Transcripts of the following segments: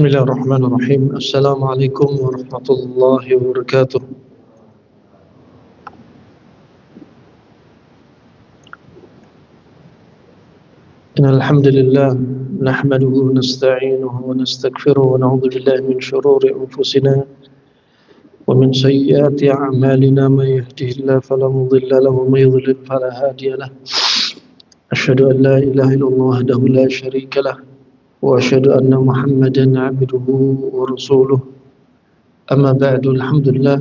Bismillahirrahmanirrahim. Assalamualaikum warahmatullahi wabarakatuh. Innal hamdalillah nahmaduhu wa nasta'inuhu wa nastaghfiruh wa na'udzu billahi min shururi anfusina wa min sayyiati a'malina may yahdihillahu fala mudilla lahu wa may yudlil fala hadiya lahu. Asyhadu an la ilaha illallah wahdahu la syarika lahu wa asyhadu anna Muhammadan 'abduhu wa rasuluh. Amma ba'du, alhamdulillah.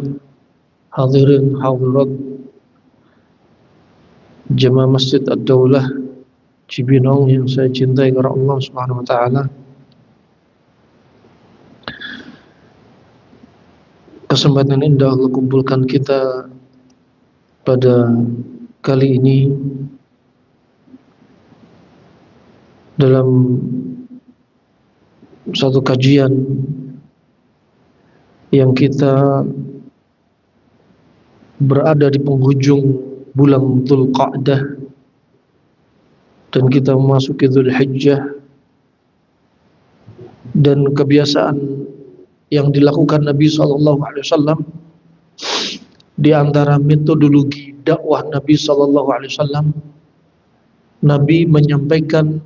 Hadirin hadirat jemaah Masjid Ad-Daulah Cibinong yang saya cintai karena Allah Subhanahu wa taala. Kesempatan indah Allah kumpulkan kita pada kali ini dalam satu kajian yang kita berada di penghujung bulan Dzulqa'dah dan kita memasuki Dzulhijjah, dan kebiasaan yang dilakukan Nabi SAW di antara metodologi dakwah Nabi SAW, Nabi menyampaikan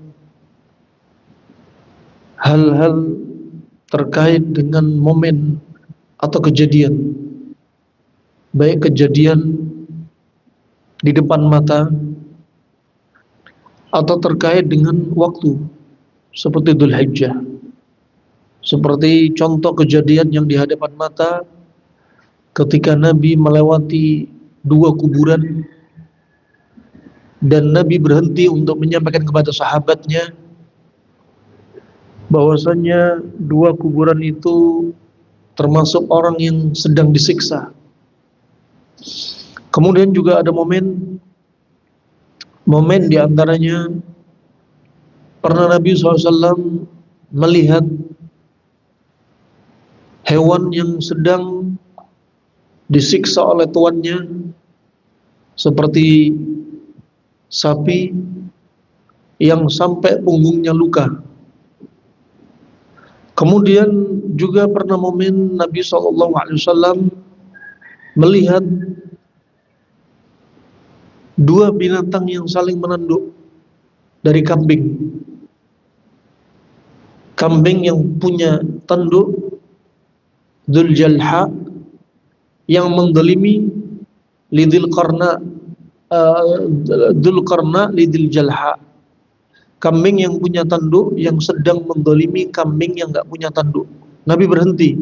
hal-hal terkait dengan momen atau kejadian, baik kejadian di depan mata atau terkait dengan waktu seperti Dzulhijjah. Seperti contoh kejadian yang di hadapan mata ketika Nabi melewati dua kuburan dan Nabi berhenti untuk menyampaikan kepada sahabatnya bahwasanya dua kuburan itu termasuk orang yang sedang disiksa. Kemudian juga ada momen diantaranya pernah Nabi SAW melihat hewan yang sedang disiksa oleh tuannya, seperti sapi yang sampai punggungnya luka. Kemudian juga pernah momen Nabi SAW melihat dua binatang yang saling menanduk dari kambing. Kambing yang punya tanduk Dzuljalha yang mendolimi Dzulqarna Dzuljalha. Kambing yang punya tanduk yang sedang mendolimi kambing yang enggak punya tanduk. Nabi berhenti.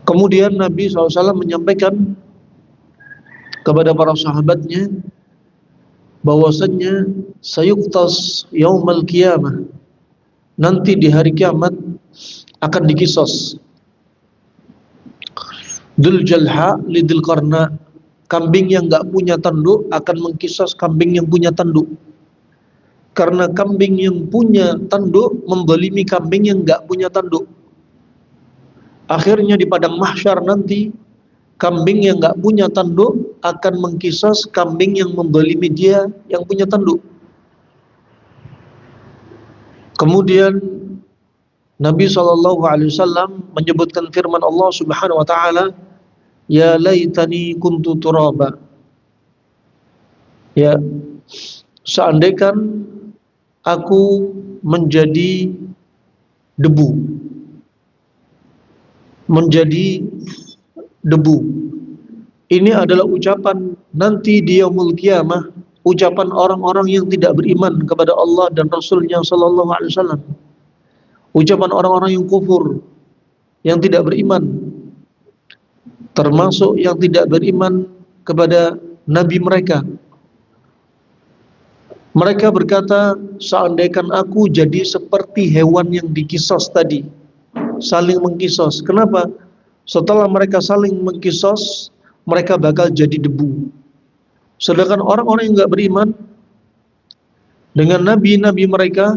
Kemudian Nabi SAW menyampaikan kepada para sahabatnya bahwasannya sayuqtas yaumal qiyamah, nanti di hari kiamat akan dikisos Dzuljalha li Dzulqarna, kambing yang enggak punya tanduk akan mengkisos kambing yang punya tanduk, karena kambing yang punya tanduk mendolimi kambing yang enggak punya tanduk. Akhirnya di padang mahsyar nanti kambing yang enggak punya tanduk akan mengkisos kambing yang mendolimi dia yang punya tanduk. Kemudian Nabi SAW menyebutkan firman Allah Subhanahu wa taala, ya laitani kuntu turaba. Ya, seandainya aku menjadi debu. Menjadi debu. Ini adalah ucapan nanti di yaumul qiyamah, ucapan orang-orang yang tidak beriman kepada Allah dan Rasulnya sallallahu alaihi wasallam. Ucapan orang-orang yang kufur, yang tidak beriman, termasuk yang tidak beriman kepada nabi mereka. Mereka berkata, seandainya aku jadi seperti hewan yang dikisos tadi, saling mengkisos. Kenapa? Setelah mereka saling mengkisos, mereka bakal jadi debu. Sedangkan orang-orang yang enggak beriman dengan nabi-nabi mereka,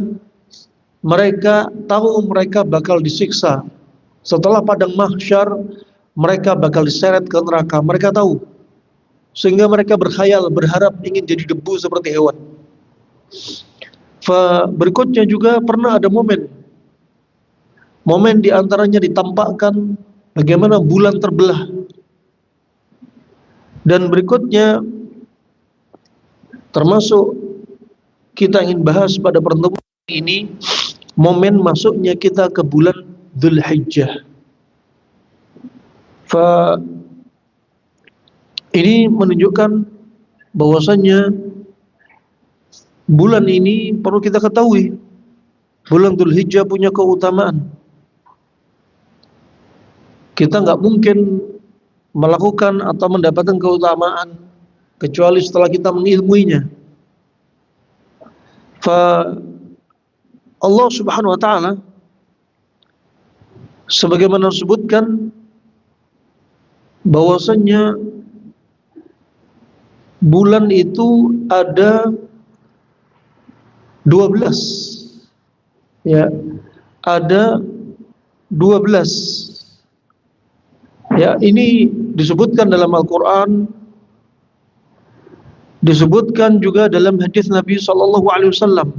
mereka tahu mereka bakal disiksa. Setelah padang mahsyar, mereka bakal diseret ke neraka. Mereka tahu. Sehingga mereka berkhayal, berharap ingin jadi debu seperti hewan. Berikutnya juga pernah ada momen momen diantaranya ditampakkan bagaimana bulan terbelah. Dan berikutnya termasuk kita ingin bahas pada pertemuan ini, momen masuknya kita ke bulan Dzulhijjah. Ini menunjukkan bahwasanya bulan ini perlu kita ketahui, bulan Dzulhijjah punya keutamaan. Kita nggak mungkin melakukan atau mendapatkan keutamaan kecuali setelah kita mengilmuinya. Allah Subhanahu wa taala sebagaimana disebutkan bahwasanya bulan itu ada 12, ya, ada 12. Ya, ini disebutkan dalam Al-Qur'an, disebutkan juga dalam hadis Nabi sallallahu alaihi wasallam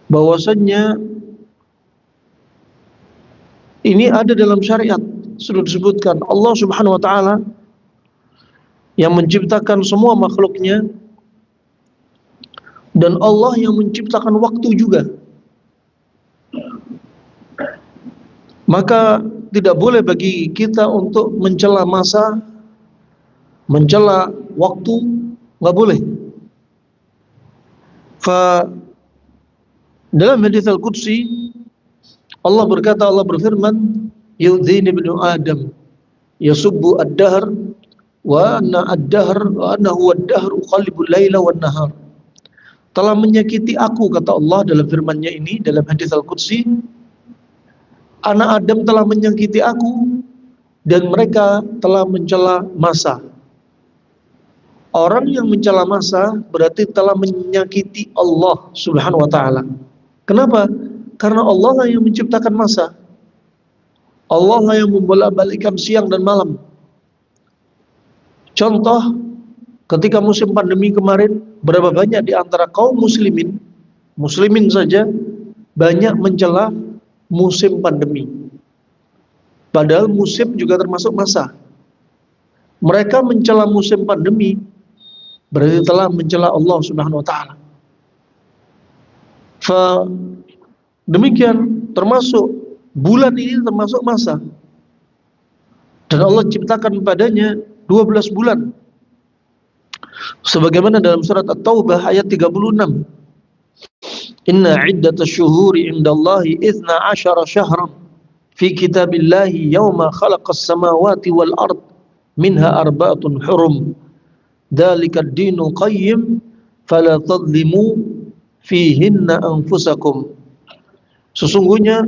bahwasanya ini ada dalam syariat, sudah disebutkan Allah Subhanahu wa taala yang menciptakan semua makhluknya, dan Allah yang menciptakan waktu juga. Maka tidak boleh bagi kita untuk mencela masa, mencela waktu, nggak boleh. Dalam hadits Al-Qudsi Allah berkata, Allah berfirman, "Yu'dhini ibnu Adam yasubbu ad-dahr wa anna ad-dahr wa anna huwa ad-dahr uqallibul laila wan nahar." Telah menyakiti aku, kata Allah dalam firman-Nya ini dalam hadits Al-Qudsi, anak Adam telah menyakiti aku dan mereka telah mencela masa. Orang yang mencela masa berarti telah menyakiti Allah Subhanahu wa taala. Kenapa? Karena Allah lah yang menciptakan masa. Allah lah yang membolak-balikkan siang dan malam. Contoh, ketika musim pandemi kemarin, berapa banyak di antara kaum muslimin saja banyak mencela musim pandemi. Padahal musim juga termasuk masa. Mereka mencela musim pandemi berarti telah mencela Allah Subhanahu wa taala. Demikian, termasuk bulan ini termasuk masa. Dan Allah ciptakan padanya 12 bulan. Sebagaimana dalam surat At-Taubah ayat 36. Inna iddatash syuhuri indallahi 12 syahran fi kitabillahi yawma khalaqas samawati wal ard minha arba'atun hurum. Dzalikad dinul qayyim fala tadhlimu fihinna anfusakum. Sesungguhnya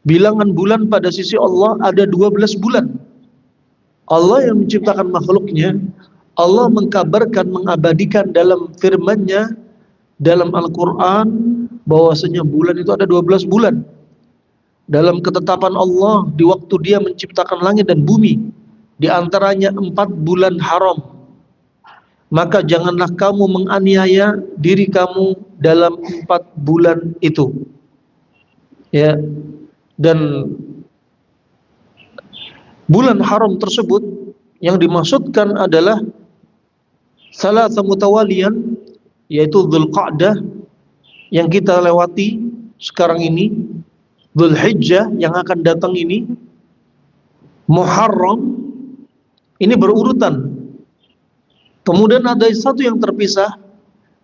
bilangan bulan pada sisi Allah ada 12 bulan. Allah yang menciptakan makhluknya, Allah mengkabarkan, mengabadikan dalam firman-Nya dalam Al-Quran bahwasanya bulan itu ada 12 bulan. Dalam ketetapan Allah di waktu Dia menciptakan langit dan bumi, di antaranya 4 bulan haram. Maka janganlah kamu menganiaya diri kamu dalam 4 bulan itu. Ya, dan bulan haram tersebut yang dimaksudkan adalah salatsa mutawaliyan, yaitu Dzulqa'dah yang kita lewati sekarang ini, Dzulhijjah yang akan datang ini, Muharram, ini berurutan. Kemudian ada satu yang terpisah,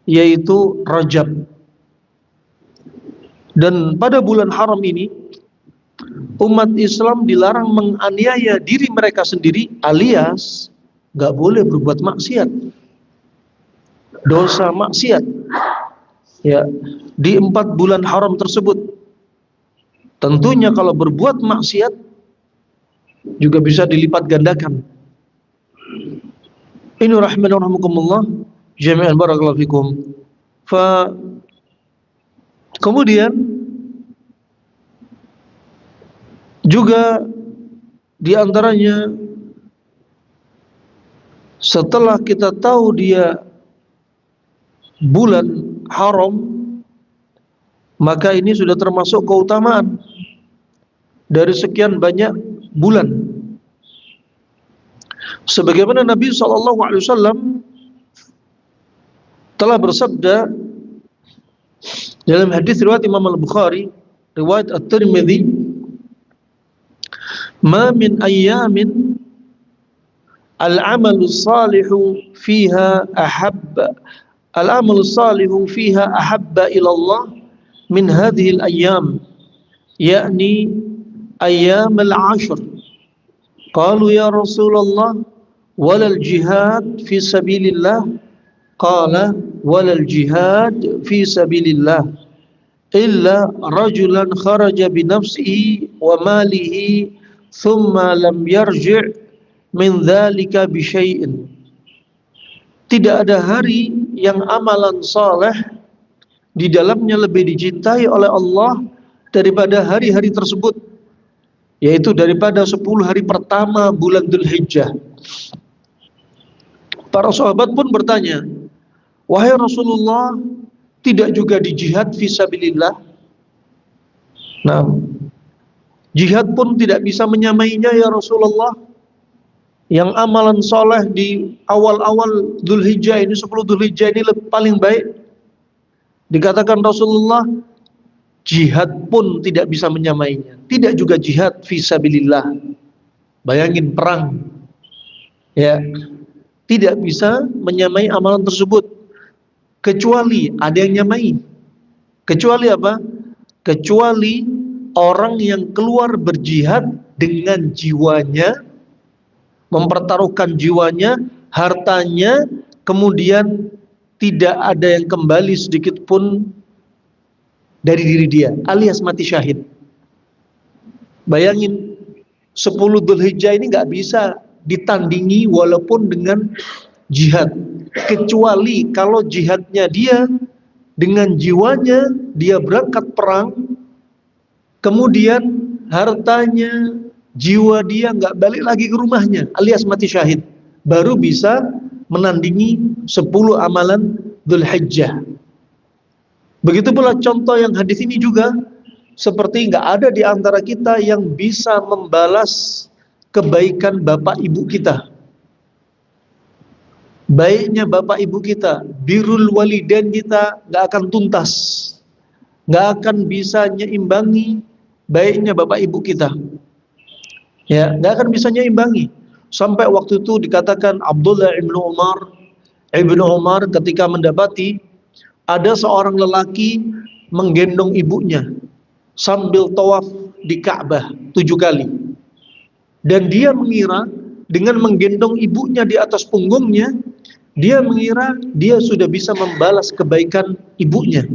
yaitu Rajab. Dan pada bulan haram ini umat Islam dilarang menganiaya diri mereka sendiri, alias gak boleh berbuat maksiat, dosa maksiat, ya, di 4 bulan haram tersebut. Tentunya kalau berbuat maksiat juga bisa dilipat gandakan. Ini rahmatan rahimakumullah jami'an, barakallahu fikum. Kemudian juga diantaranya, setelah kita tahu dia bulan haram, maka ini sudah termasuk keutamaan dari sekian banyak bulan. Sebagaimana Nabi SAW telah bersabda dalam hadis riwayat Imam Al-Bukhari, riwayat At-Tirmidzi, "Ma min ayyamin al-'amalu salihu fiha ahabba al-'amalu salihu fiha ahabba ila Allah min hadhihi al-ayyam, yakni ayyam al-'ashr." Qalu ya Rasulullah walal jihad fi sabilillah, qala walal jihad fi sabilillah illa rajulan kharaja bi nafsihi wa malihi thumma lam yarji' min dzalika bi syai'in. Tidak ada hari yang amalan saleh di dalamnya lebih dicintai oleh Allah daripada hari-hari tersebut, yaitu daripada 10 hari pertama bulan Dzulhijjah. Para sahabat pun bertanya, "Wahai Rasulullah, tidak juga di jihad fisabilillah?" Nah, jihad pun tidak bisa menyamainya ya Rasulullah. Yang amalan soleh di awal-awal Dzulhijjah ini, 10 Dzulhijjah ini paling baik. Dikatakan Rasulullah, jihad pun tidak bisa menyamainya. Tidak juga jihad fisabilillah. Bayangin perang, ya, tidak bisa menyamai amalan tersebut, kecuali ada yang nyamai. Kecuali apa? Kecuali orang yang keluar berjihad dengan jiwanya, mempertaruhkan jiwanya, hartanya, kemudian tidak ada yang kembali sedikit pun dari diri dia, alias mati syahid. Bayangin, 10 Dzulhijjah ini nggak bisa ditandingi walaupun dengan jihad, kecuali kalau jihadnya dia dengan jiwanya, dia berangkat perang, kemudian hartanya, jiwa dia nggak balik lagi ke rumahnya, alias mati syahid, baru bisa menandingi 10 amalan Dzulhijjah. Begitu pula contoh yang hadis ini juga, seperti nggak ada di antara kita yang bisa membalas kebaikan bapak ibu kita. Baiknya bapak ibu kita, birrul walidain kita nggak akan tuntas, nggak akan bisa nyeimbangi baiknya bapak ibu kita. Ya, nggak akan bisa nyeimbangi. Sampai waktu itu dikatakan Abdullah ibnu Umar ketika mendapati ada seorang lelaki menggendong ibunya sambil tawaf di Ka'bah 7 kali. Dan dia mengira dengan menggendong ibunya di atas punggungnya, dia mengira dia sudah bisa membalas kebaikan ibunya.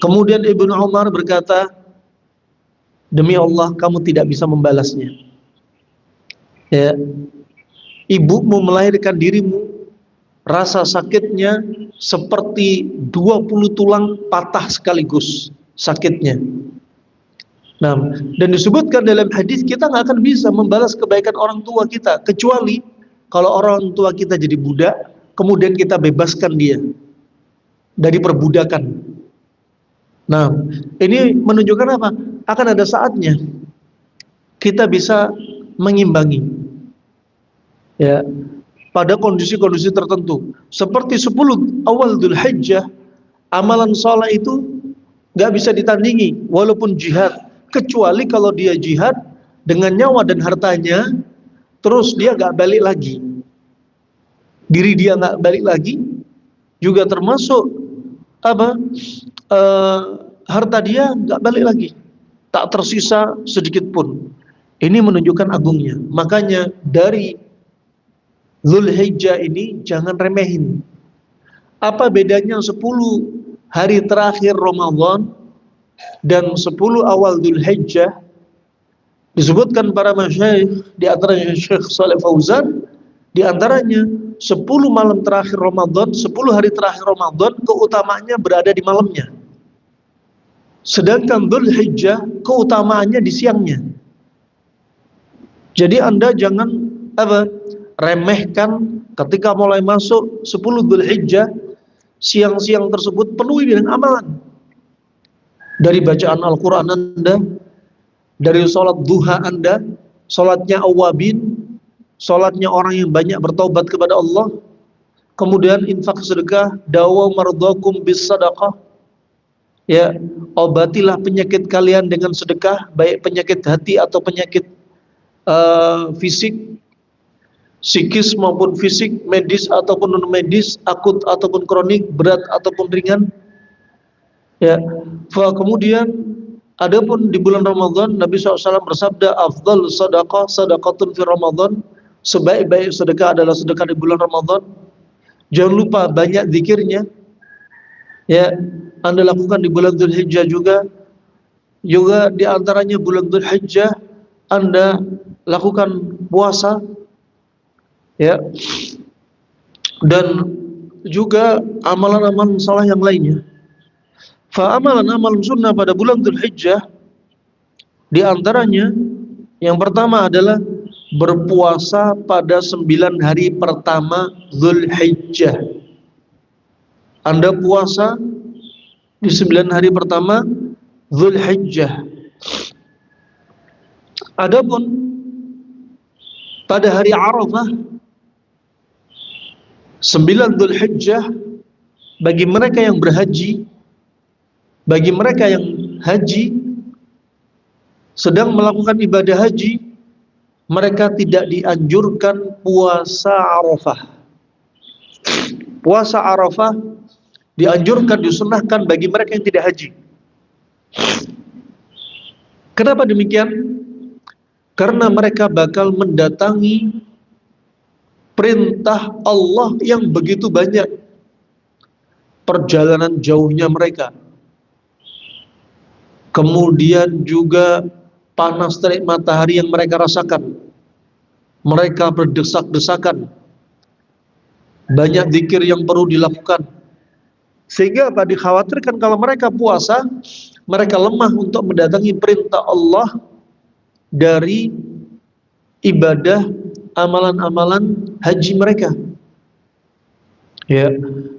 Kemudian Ibnu Umar berkata, "Demi Allah, kamu tidak bisa membalasnya. Ya, ibumu melahirkan dirimu, rasa sakitnya seperti 20 tulang patah sekaligus sakitnya." Nah, dan disebutkan dalam hadis, kita nggak akan bisa membalas kebaikan orang tua kita, kecuali kalau orang tua kita jadi budak, kemudian kita bebaskan dia dari perbudakan. Nah, ini menunjukkan apa? Akan ada saatnya kita bisa mengimbangi, ya, pada kondisi-kondisi tertentu. Seperti 10 awal Dzulhijjah, amalan saleh itu nggak bisa ditandingi walaupun jihad, kecuali kalau dia jihad dengan nyawa dan hartanya, terus dia nggak balik lagi, diri dia nggak balik lagi, juga termasuk apa, harta dia nggak balik lagi, tak tersisa sedikit pun. Ini menunjukkan agungnya. Makanya dari Dzulhijjah ini jangan remehin. Apa bedanya 10 hari terakhir Ramadan dan 10 awal Dzulhijjah? Disebutkan para masyayikh, di antaranya Syekh Shalih Fauzan, di antaranya 10 malam terakhir Ramadan, 10 hari terakhir Ramadan keutamaannya berada di malamnya. Sedangkan Dzulhijjah keutamaannya di siangnya. Jadi Anda jangan remehkan ketika mulai masuk 10 Dzulhijjah, siang-siang tersebut penuhi dengan amalan. dari bacaan Al-Quran Anda, dari sholat duha Anda, sholatnya awabin, sholatnya orang yang banyak bertaubat kepada Allah, kemudian infak sedekah, dawa mardakum bis sadaqah, ya, obatilah penyakit kalian dengan sedekah, baik penyakit hati atau penyakit fisik, psikis maupun fisik, medis ataupun non medis, akut ataupun kronik, berat ataupun ringan. Ya, kemudian adapun di bulan Ramadan Nabi SAW bersabda, afdal sadaqah sadaqatun fi Ramadan, sebaik-baik sedekah adalah sedekah di bulan Ramadan. Jangan lupa banyak zikirnya, ya, Anda lakukan di bulan Dzulhijjah juga di antaranya bulan Dzulhijjah Anda lakukan puasa, ya, dan juga amalan-amalan salah yang lainnya. Amalan-amalan sunnah pada bulan Dzulhijjah di antaranya yang pertama adalah berpuasa pada 9 hari pertama Dzulhijjah. Anda puasa di 9 hari pertama Dzulhijjah. Adapun pada hari Arafah 9 Dzulhijjah, bagi mereka yang berhaji, bagi mereka yang haji sedang melakukan ibadah haji, mereka tidak dianjurkan puasa Arafah. Puasa Arafah dianjurkan, disunahkan bagi mereka yang tidak haji. Kenapa demikian? Karena mereka bakal mendatangi perintah Allah yang begitu banyak, perjalanan jauhnya mereka, kemudian juga panas terik matahari yang mereka rasakan, mereka berdesak-desakan, banyak zikir yang perlu dilakukan, sehingga dikhawatirkan kalau mereka puasa, mereka lemah untuk mendatangi perintah Allah dari ibadah amalan-amalan haji mereka, ya,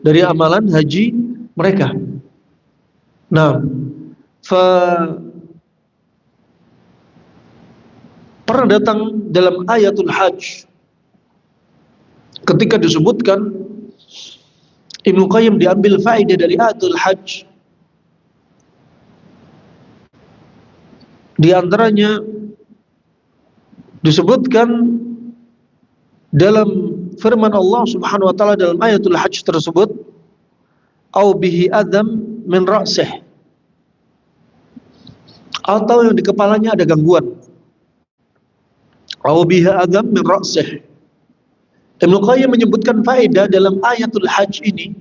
dari amalan haji mereka. Nah, pernah datang dalam ayatul hajj ketika disebutkan, Ibnu Qayyim diambil faedah dari ayatul hajj, di antaranya disebutkan dalam firman Allah Subhanahu wa taala dalam ayatul hajj tersebut, au bihi adam min ra'sih, atau yang di kepalanya ada gangguan. Au bihi adam min ra'sih. Ibnu Qayyim menyebutkan faedah dalam ayatul hajj ini,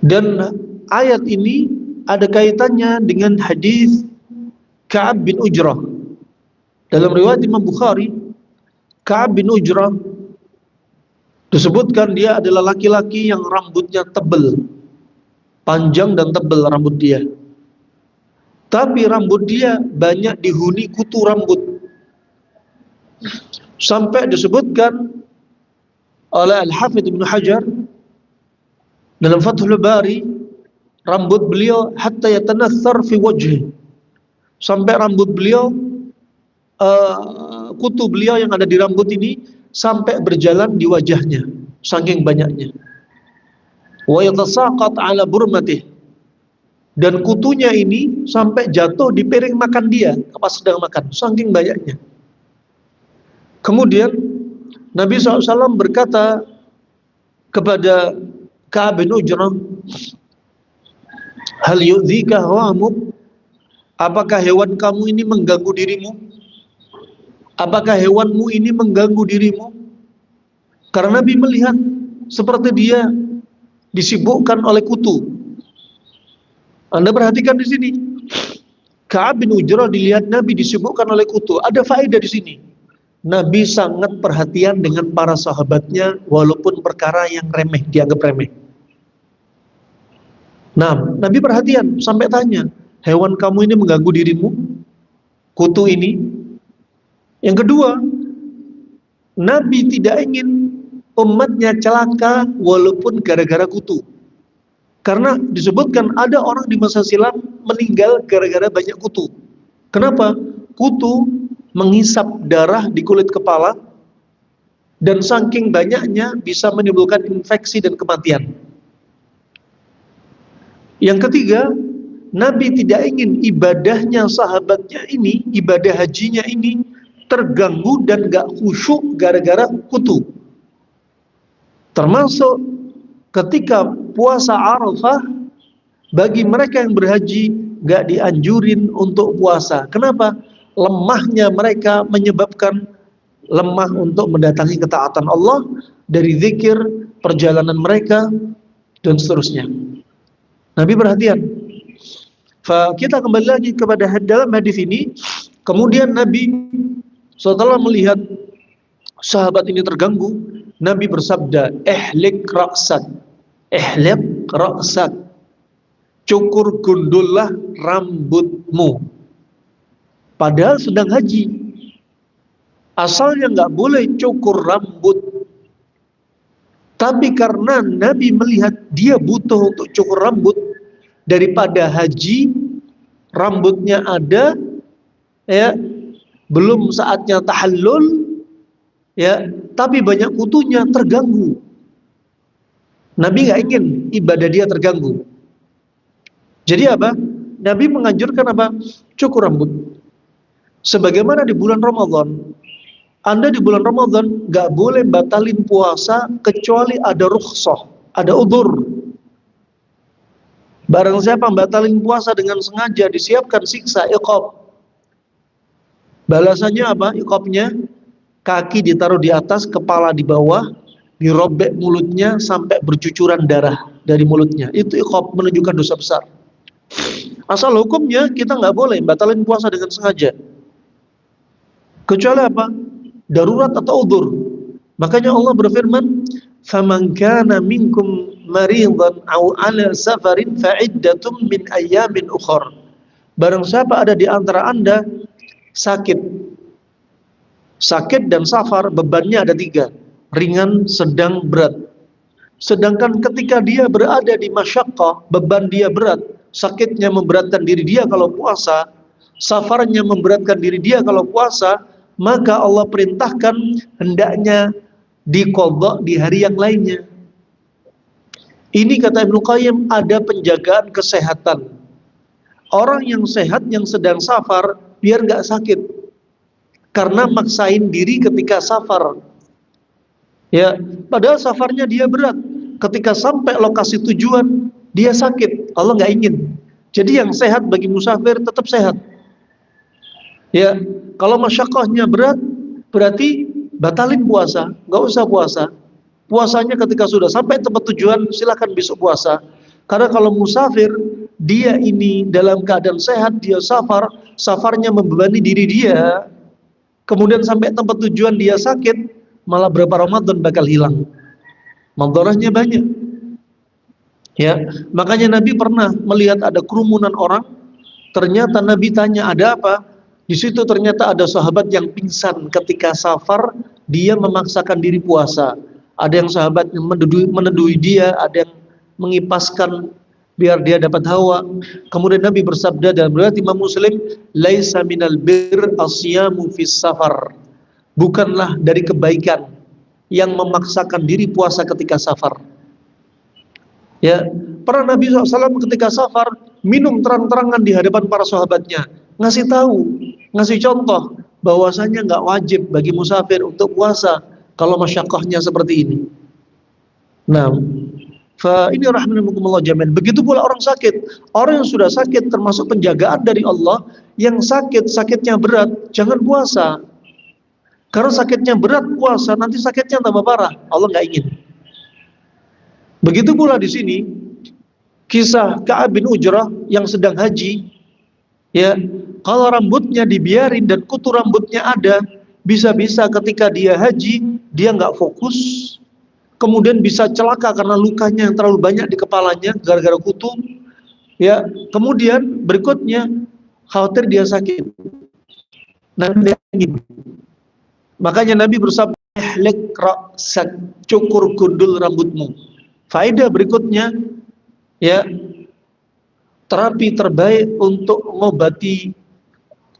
dan ayat ini ada kaitannya dengan hadis Ka'ab bin Ujrah. Dalam riwayat Imam Bukhari, Ka'ab bin Ujrah disebutkan dia adalah laki-laki yang rambutnya tebal, panjang dan tebal rambut dia. Tapi rambut dia banyak dihuni kutu rambut. Sampai disebutkan oleh Al-Hafidz Ibnu Hajar dalam Fathul Bari, rambut beliau hatta yatanathar fi wajhi, sampai rambut beliau, kutu beliau yang ada di rambut ini sampai berjalan di wajahnya, saking banyaknya. Wa yatasaqat ala burmatih, dan kutunya ini sampai jatuh di piring makan dia pas sedang makan, saking banyaknya. Kemudian Nabi SAW berkata kepada Ka'ab bin Ujrah, hal yu'dzika hawamuk, apakah hewan kamu ini mengganggu dirimu? Apakah hewanmu ini mengganggu dirimu? Karena Nabi melihat seperti dia disibukkan oleh kutu. Anda perhatikan di sini, Ka'ab bin Ujrah dilihat Nabi disibukkan oleh kutu. Ada faedah di sini. Nabi sangat perhatian dengan para sahabatnya, walaupun perkara yang remeh, dianggap remeh. Nah, Nabi perhatian sampai tanya, hewan kamu ini mengganggu dirimu? Kutu ini? Yang kedua, Nabi tidak ingin umatnya celaka walaupun gara-gara kutu. Karena disebutkan ada orang di masa silam meninggal gara-gara banyak kutu. Kenapa? Kutu menghisap darah di kulit kepala, dan saking banyaknya bisa menimbulkan infeksi dan kematian. Yang ketiga, Nabi tidak ingin ibadahnya sahabatnya ini, ibadah hajinya ini terganggu dan gak khusyuk gara-gara kutu. Termasuk ketika puasa Arafah, bagi mereka yang berhaji gak dianjurin untuk puasa. Kenapa? Lemahnya mereka menyebabkan lemah untuk mendatangi ketaatan Allah dari zikir, perjalanan mereka, dan seterusnya. Nabi perhatian. Kita kembali lagi kepada dalam hadis ini. Kemudian Nabi setelah melihat sahabat ini terganggu, Nabi bersabda, ihlik ra'sak, ihlik ra'sak, cukur gundullah rambutmu. Padahal sedang haji. Asalnya nggak boleh cukur rambut. Tapi karena Nabi melihat dia butuh untuk cukur rambut, daripada haji rambutnya ada, ya, belum saatnya tahallul, ya, tapi banyak kutunya terganggu. Nabi nggak ingin ibadah dia terganggu. Jadi apa? Nabi menganjurkan apa? Cukur rambut. Sebagaimana di bulan Ramadan, Anda di bulan Ramadan nggak boleh batalin puasa kecuali ada rukhsah, ada udzur. Barang siapa batalin puasa dengan sengaja, disiapkan siksa iqab. Balasannya apa? Iqabnya kaki ditaruh di atas, kepala di bawah, dirobek mulutnya sampai bercucuran darah dari mulutnya. Itu iqab, menunjukkan dosa besar. Asal hukumnya kita nggak boleh batalin puasa dengan sengaja. Kecuali apa? Darurat atau udzur. Makanya Allah berfirman, "Faman kana minkum maridan aw 'ala safarin fa'iddatum min ayyamin ukhra." Barang siapa ada di antara Anda sakit. Sakit dan safar bebannya ada 3, ringan, sedang, berat. Sedangkan ketika dia berada di masyaqqah, beban dia berat, sakitnya memberatkan diri dia kalau puasa, safarnya memberatkan diri dia kalau puasa, maka Allah perintahkan hendaknya diqadha di hari yang lainnya. Ini kata Ibnu Qayyim, ada penjagaan kesehatan. Orang yang sehat yang sedang safar biar nggak sakit, karena maksain diri ketika safar. Ya, padahal safarnya dia berat. Ketika sampai lokasi tujuan dia sakit. Allah nggak ingin. Jadi yang sehat bagi musafir tetap sehat. Ya, kalau masyaqqahnya berat, berarti batalin puasa, nggak usah puasa. Puasanya ketika sudah sampai tempat tujuan, silakan besok puasa. Karena kalau musafir, dia ini dalam keadaan sehat, dia safar, safarnya membebani diri dia, kemudian sampai tempat tujuan dia sakit, malah berapa Ramadan bakal hilang. Madharahnya banyak. Ya, makanya Nabi pernah melihat ada kerumunan orang, ternyata Nabi tanya, ada apa? Di situ ternyata ada sahabat yang pingsan ketika safar, dia memaksakan diri puasa. Ada yang sahabat yang meneduhi dia, ada yang mengipaskan biar dia dapat hawa. Kemudian Nabi bersabda dalam riwayat Imam Muslim, "Laisa minal bir asyamu fis safar." Bukanlah dari kebaikan yang memaksakan diri puasa ketika safar. Ya, pernah Nabi SAW ketika safar minum terang-terangan di hadapan para sahabatnya, ngasih tahu, ngasih contoh bahwasanya nggak wajib bagi musafir untuk puasa kalau masyaqqahnya seperti ini. Nah, ini rahimahumullah jami'an. Begitu pula orang sakit. Orang yang sudah sakit termasuk penjagaan dari Allah. Yang sakit, sakitnya berat, jangan puasa. Karena sakitnya berat puasa, nanti sakitnya tambah parah. Allah nggak ingin. Begitu pula di sini kisah Ka'ab bin Ujrah yang sedang haji. Ya, kalau rambutnya dibiarin dan kutu rambutnya ada, bisa-bisa ketika dia haji dia nggak fokus, kemudian bisa celaka karena lukanya yang terlalu banyak di kepalanya gara-gara kutu. Ya, kemudian berikutnya khawatir dia sakit. Nabi ingin. Makanya Nabi bersabda, "Ihlak ra'sak," cukur gundul rambutmu. Faedah berikutnya, ya, terapi terbaik untuk mengobati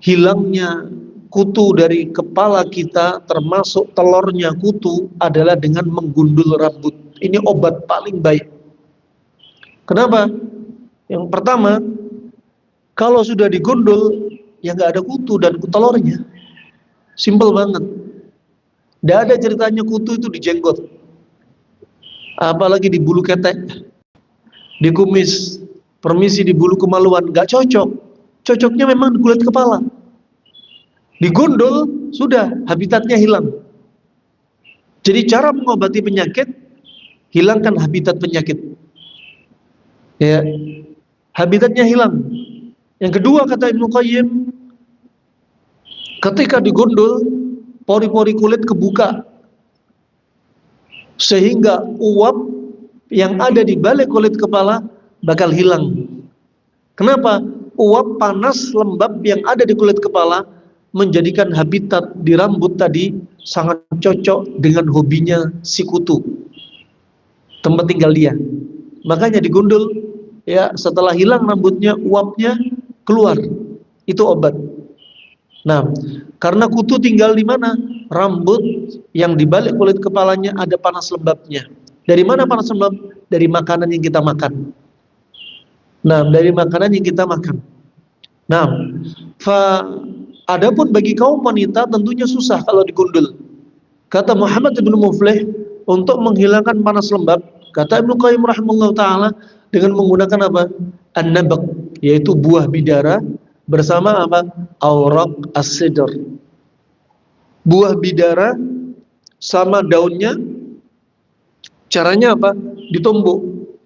hilangnya kutu dari kepala kita, termasuk telurnya kutu, adalah dengan menggundul rambut. Ini obat paling baik. Kenapa? Yang pertama, kalau sudah digundul, ya nggak ada kutu dan telurnya. Simple banget. Tidak ada ceritanya kutu itu di jenggot, apalagi di bulu ketek, di kumis, permisi di bulu kemaluan, nggak cocok. Cocoknya memang di kulit kepala. Digundul, sudah habitatnya hilang. Jadi cara mengobati penyakit, hilangkan habitat penyakit. Ya, habitatnya hilang. Yang kedua, kata Ibnu Qayyim, ketika digundul, pori-pori kulit kebuka, sehingga uap yang ada di balik kulit kepala bakal hilang. Kenapa? Uap panas lembab yang ada di kulit kepala menjadikan habitat di rambut tadi sangat cocok dengan hobinya si kutu, tempat tinggal dia. Makanya digundul, ya, setelah hilang rambutnya, uapnya keluar. Itu obat. Nah, karena kutu tinggal di mana? Rambut yang di balik kulit kepalanya ada panas lembabnya. Dari mana panas lembab? Dari makanan yang kita makan. Nah, dari makanan yang kita makan. Nah, adapun bagi kaum wanita tentunya susah kalau digundul. Kata Muhammad bin Muflih, untuk menghilangkan panas lembab, kata Ibnu Qayyim rahimahullah taala, dengan menggunakan apa? An-nabaq, yaitu buah bidara bersama apa? Auraq as-sidr. Buah bidara sama daunnya, caranya apa? Ditumbuk,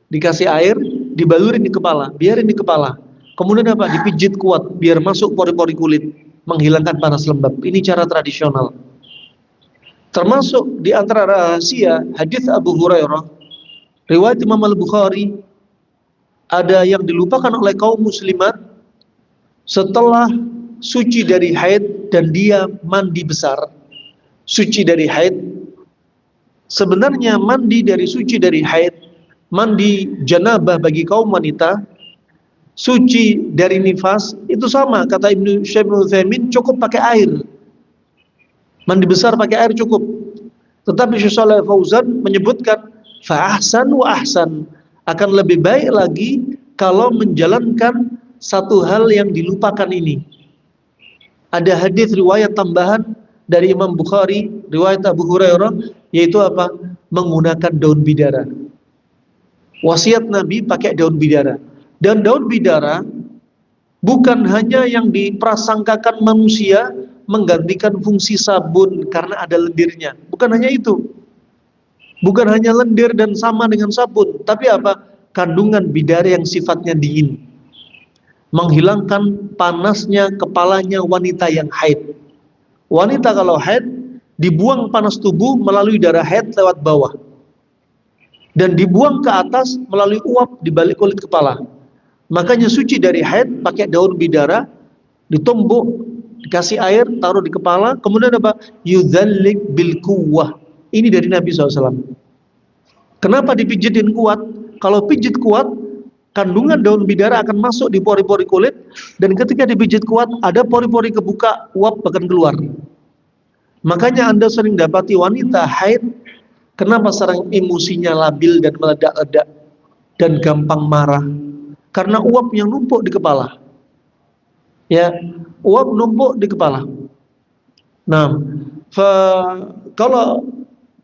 dikasih air, dibalurin di kepala, biarin di kepala. Kemudian apa? Dipijit kuat biar masuk pori-pori kulit, menghilangkan panas lembab. Ini cara tradisional. Termasuk di antara rahasia hadis Abu Hurairah, riwayat Imam Al-Bukhari, ada yang dilupakan oleh kaum muslimat setelah suci dari haid dan dia mandi besar. Suci dari haid, sebenarnya mandi dari suci dari haid, mandi janabah bagi kaum wanita, suci dari nifas, itu sama. Kata Ibnu Utsaimin, cukup pakai air. Mandi besar pakai air cukup. Tetapi Syekh Shalih Fauzan menyebutkan, fa ahsan wa ahsan, akan lebih baik lagi kalau menjalankan satu hal yang dilupakan ini. Ada hadis riwayat tambahan dari Imam Bukhari, riwayat Abu Hurairah, yaitu apa? Menggunakan daun bidara. Wasiat Nabi pakai daun bidara. Dan daun bidara bukan hanya yang diprasangkakan manusia menggantikan fungsi sabun karena ada lendirnya. Bukan hanya itu. Bukan hanya lendir dan sama dengan sabun, tapi apa? Kandungan bidara yang sifatnya dingin, menghilangkan panasnya kepalanya wanita yang haid. Wanita kalau haid, dibuang panas tubuh melalui darah haid lewat bawah, dan dibuang ke atas melalui uap di balik kulit kepala. Makanya suci dari haid pakai daun bidara, ditumbuk, dikasih air, taruh di kepala, kemudian apa? Yudzallik bil quwwah. Ini dari Nabi SAW. Kenapa dipijitin kuat? Kalau pijit kuat, kandungan daun bidara akan masuk di pori-pori kulit, dan ketika dipijit kuat, ada pori-pori kebuka, uap bahkan keluar. Makanya Anda sering dapati wanita haid, kenapa sering emosinya labil dan meledak-ledak dan gampang marah? Karena uap yang numpuk di kepala. Ya, uap numpuk di kepala. Nah, kalau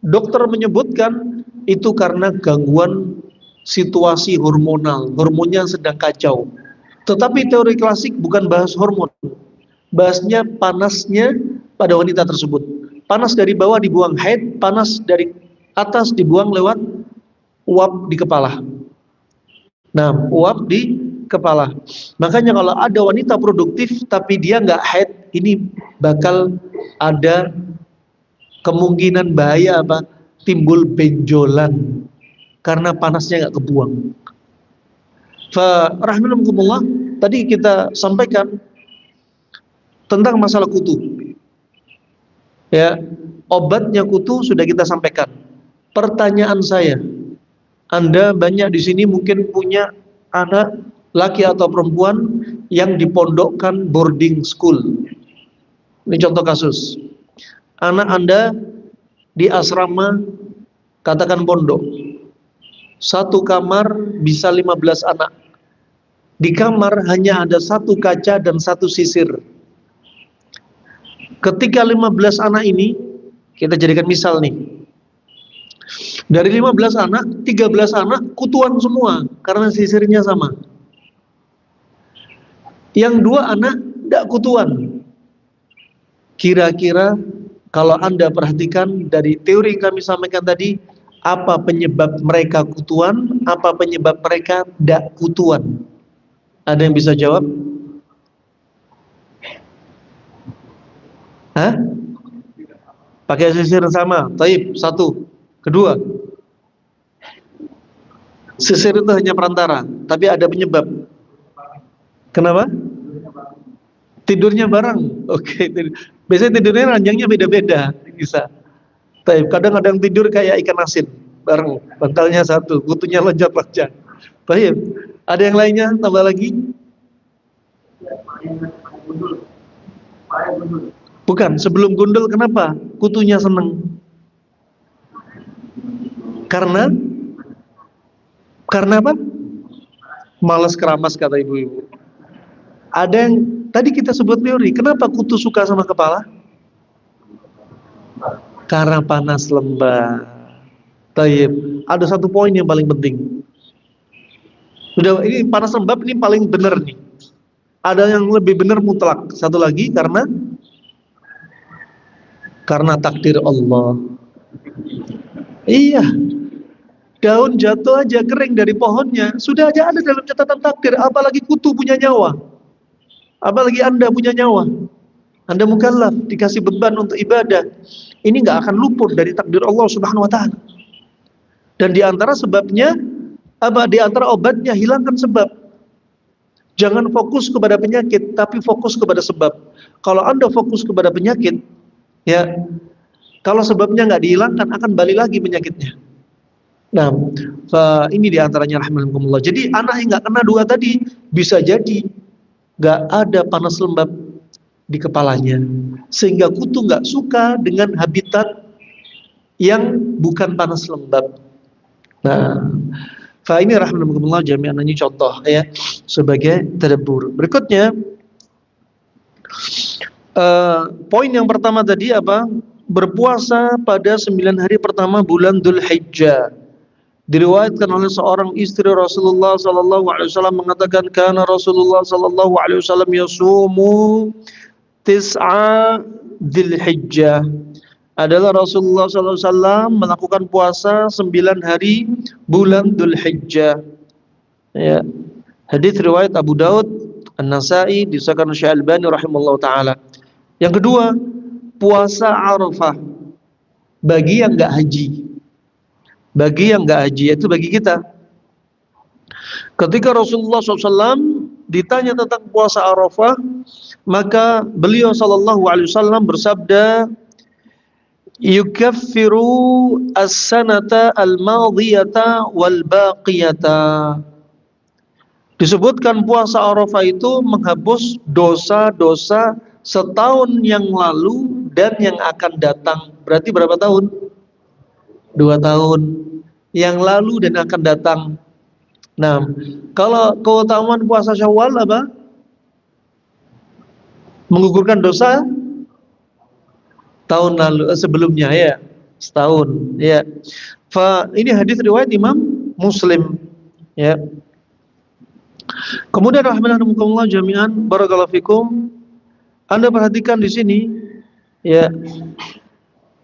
dokter menyebutkan itu karena gangguan situasi hormonal, hormonnya sedang kacau. Tetapi teori klasik bukan bahas hormon, bahasnya panasnya pada wanita tersebut. Panas dari bawah dibuang haid, panas dari atas dibuang lewat uap di kepala. Nah, uap di kepala. Makanya kalau ada wanita produktif tapi dia nggak haid, ini bakal ada kemungkinan bahaya apa? Timbul benjolan karena panasnya nggak kebuang. Rahimahumullah, tadi kita sampaikan tentang masalah kutu. Ya, obatnya kutu sudah kita sampaikan. Pertanyaan saya, Anda banyak di sini mungkin punya anak laki atau perempuan yang dipondokkan boarding school. Ini contoh kasus. Anak Anda di asrama, katakan pondok. Satu kamar bisa 15 anak. Di kamar hanya ada satu kaca dan satu sisir. Ketika 15 anak ini, kita jadikan misal nih. Dari 15 anak, 13 anak kutuan semua karena sisirnya sama. Yang 2 anak tidak kutuan. Kira-kira kalau Anda perhatikan dari teori yang kami sampaikan tadi, apa penyebab mereka kutuan, apa penyebab mereka tidak kutuan? Ada yang bisa jawab? Hah? Pakai sisir sama, taib, satu. Kedua, sisir itu hanya perantara, tapi ada penyebab. Kenapa? Tidurnya bareng. Oke, biasanya tidurnya ranjangnya beda-beda, bisa. Taib, kadang ada yang tidur kayak ikan asin, bareng, bantalnya satu, kutunya loncat-loncat. Taib, ada yang lainnya, tambah lagi? Bukan, sebelum gundul kenapa? Kutunya seneng. Karena apa? Malas keramas kata ibu-ibu. Ada yang tadi kita sebut teori, kenapa kutu suka sama kepala? Karena panas lembab. Taib. Ada satu poin yang paling penting. Sudah, ini panas lembab ini paling benar nih. Ada yang lebih benar mutlak. Satu lagi karena takdir Allah. Iya. Daun jatuh aja kering dari pohonnya, sudah aja ada dalam catatan takdir, apalagi kutu punya nyawa. Apalagi Anda punya nyawa. Anda mukallaf, dikasih beban untuk ibadah. Ini nggak akan luput dari takdir Allah Subhanahu wa taala. Dan di antara sebabnya apa? Di antara obatnya hilangkan sebab. Jangan fokus kepada penyakit, tapi fokus kepada sebab. Kalau Anda fokus kepada penyakit, ya, kalau sebabnya nggak dihilangkan akan balik lagi penyakitnya. Nah, ini diantaranya rahmatullah. Jadi anak yang nggak kena dua tadi bisa jadi nggak ada panas lembab di kepalanya, sehingga kutu nggak suka dengan habitat yang bukan panas lembab. Nah, ini rahmatullah jami'an, ini contoh ya sebagai tadabbur. Berikutnya, poin yang pertama tadi apa? Berpuasa pada 9 hari pertama bulan Dzulhijjah. Diriwayatkan oleh seorang istri Rasulullah sallallahu alaihi wasallam mengatakan, kana Rasulullah sallallahu alaihi wasallam yasumu tis'a Dzulhijjah. Adalah Rasulullah sallallahu alaihi wasallam melakukan puasa 9 hari bulan Dzulhijjah. Ya. Hadis riwayat Abu Daud, An-Nasa'i, disahkan Syekh Albani rahimallahu taala. Yang kedua, puasa Arafah bagi yang enggak haji. Bagi yang enggak haji, yaitu bagi kita. Ketika Rasulullah SAW ditanya tentang puasa Arafah, maka beliau sallallahu alaihi wasallam bersabda, yukaffiru as-sanata al-madiyata wal baqiyata. Disebutkan puasa Arafah itu menghapus dosa-dosa setahun yang lalu dan yang akan datang. Berarti berapa tahun? 2 tahun yang lalu dan akan datang. Nah, kalau keutamaan puasa Syawal apa? Menggugurkan dosa tahun lalu, sebelumnya ya, setahun ya. Ini hadis riwayat Imam Muslim ya. Kemudian rahmatullah jami'an, barakallahu fikum. Anda perhatikan di sini ya,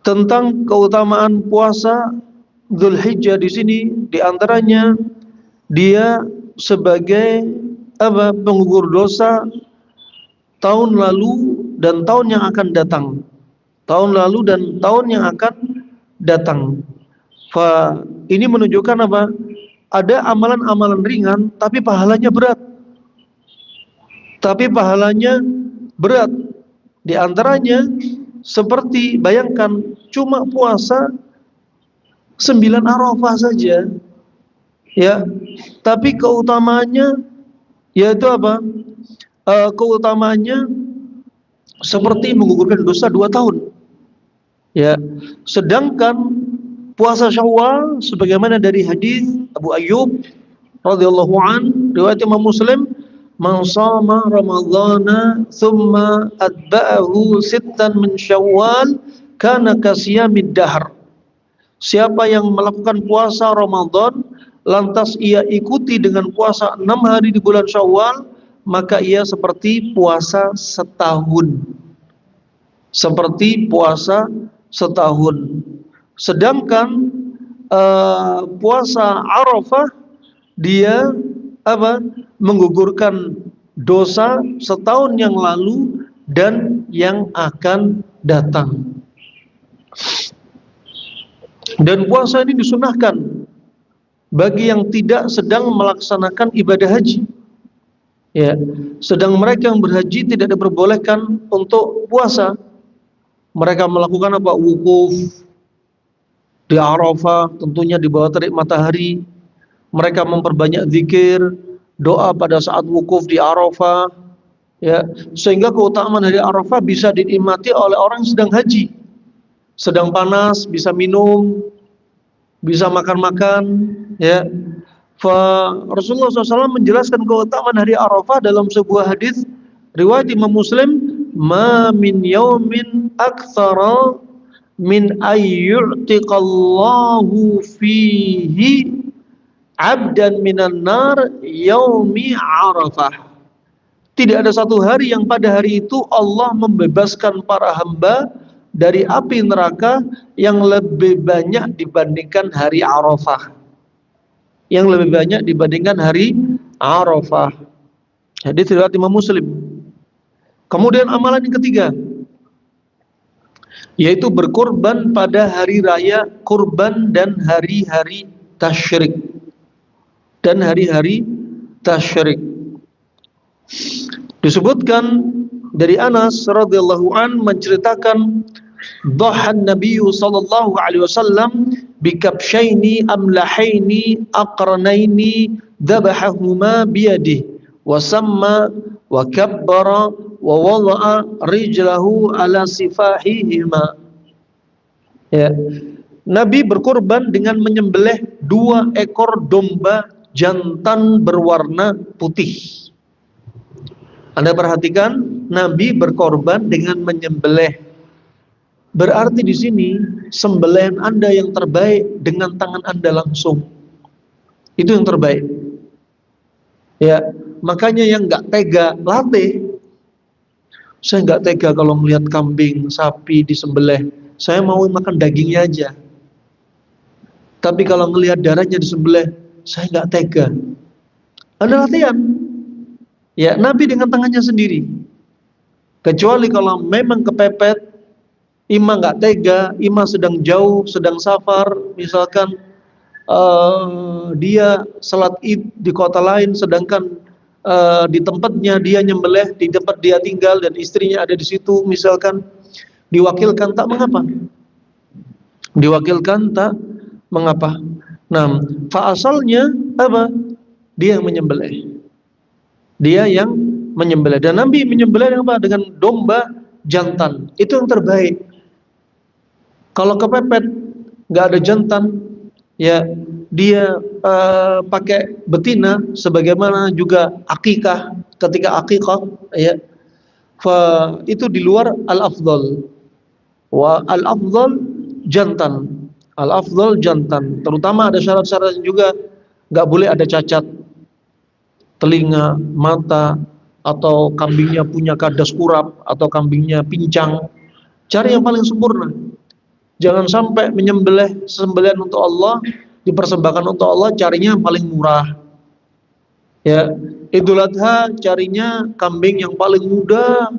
tentang keutamaan puasa Dzulhijjah di sini, diantaranya dia sebagai apa? Penggugur dosa tahun lalu dan tahun yang akan datang. Tahun lalu dan tahun yang akan datang. Ini menunjukkan apa? Ada amalan-amalan ringan tapi pahalanya berat. Tapi pahalanya berat. Di antaranya seperti bayangkan cuma puasa 9 Arafah saja. Ya. Tapi keutamaannya Yaitu apa? Keutamaannya seperti menggugurkan dosa 2 tahun. Ya, sedangkan puasa Syawal sebagaimana dari hadis Abu Ayyub radhiyallahu an, riwayat Imam Muslim, "Man shama Ramadhana thumma atba'ahu sittan min Syawal kana kasiyamid dahr." Siapa yang melakukan puasa Ramadan lantas ia ikuti dengan puasa 6 hari di bulan Syawal, maka ia seperti puasa setahun. Seperti puasa setahun. Sedangkan puasa Arafah dia apa? Menggugurkan dosa setahun yang lalu dan yang akan datang. Dan puasa ini disunahkan bagi yang tidak sedang melaksanakan ibadah haji. Ya, sedang mereka yang berhaji tidak diperbolehkan untuk puasa. Mereka melakukan apa? Wukuf di Arafah, tentunya di bawah terik matahari. Mereka memperbanyak zikir, doa pada saat wukuf di Arafah, ya, sehingga keutamaan hari Arafah bisa dinikmati oleh orang yang sedang haji. Sedang panas bisa minum, bisa makan-makan, ya. Rasulullah SAW menjelaskan keutamaan hari Arafah dalam sebuah hadis riwayat Imam Muslim, "Ma min yaumin aktsara min ayyu'tiqallahu fihi 'abdan minan nar yaumi Arafah." Tidak ada satu hari yang pada hari itu Allah membebaskan para hamba dari api neraka yang lebih banyak dibandingkan hari Arafah. Yang lebih banyak dibandingkan hari Arafah. Hadis riwayat Imam Muslim. Kemudian amalan yang ketiga, yaitu berkorban pada hari raya kurban dan hari-hari tasyrik. Dan hari-hari tasyrik. Disebutkan dari Anas radhiyallahu an menceritakan, dhahan Nabi sallallahu alaihi wasallam bikabshaini amlahaini aqranaini dhabahahuma biyadihi wa samma wa kabbara wa wada'a rijlahu ala sifahihima. Ya. Nabi berkorban dengan menyembelih 2 ekor domba jantan berwarna putih. Anda perhatikan, Nabi berkorban dengan menyembelih. Berarti di sini sembelihan Anda yang terbaik dengan tangan Anda langsung. Itu yang terbaik. Ya, makanya yang nggak tega latih. Saya nggak tega kalau melihat kambing, sapi disembelih. Saya mau makan dagingnya aja. Tapi kalau melihat darahnya disembelih, saya nggak tega. Anda latihan. Ya, Nabi dengan tangannya sendiri. Kecuali kalau memang kepepet, imam nggak tega, imam sedang jauh, sedang safar, misalkan dia salat Id di kota lain, sedangkan di tempatnya dia nyembelih, di tempat dia tinggal dan istrinya ada di situ, misalkan diwakilkan, tak mengapa. Diwakilkan tak mengapa. Nah, asalnya apa? Dia yang menyembelih. Dia yang menyembelih. Dan Nabi menyembelih apa? Dengan domba jantan. Itu yang terbaik. Kalau kepepet nggak ada jantan, ya dia pakai betina, sebagaimana juga akikah. Ketika akikah, ya, itu di luar al-afdal. Wa al-afdal jantan. Al-afdal jantan. Terutama ada syarat-syarat juga, nggak boleh ada cacat telinga, mata, atau kambingnya punya kadas kurap, atau kambingnya pincang. Cari yang paling sempurna. Jangan sampai menyembelih sembelihan untuk Allah, dipersembahkan untuk Allah, carinya yang paling murah. Ya, Idul Adha carinya kambing yang paling mudah,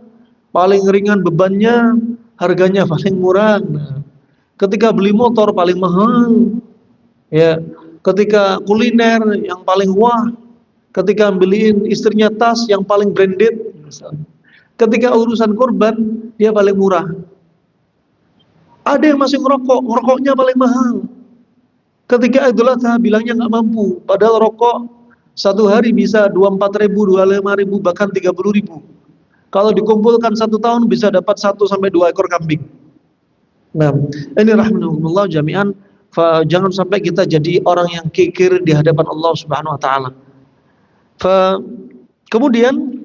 paling ringan bebannya, harganya paling murah. Nah, ketika beli motor paling mahal. Ya, ketika kuliner yang paling wah, ketika beliin istrinya tas yang paling branded, misalnya. Ketika urusan kurban dia paling murah. Ada yang masih ngerokoknya paling mahal. Ketika Idul Adha bilangnya nggak mampu, padahal rokok Satu hari bisa 24.000, 25.000, bahkan 30.000. Kalau dikumpulkan 1 tahun bisa dapat 1 sampai 2 ekor kambing. Nah, ini rahmatullah jami'an. Jangan sampai kita jadi orang yang kikir di hadapan Allah Subhanahu wa taala. Kemudian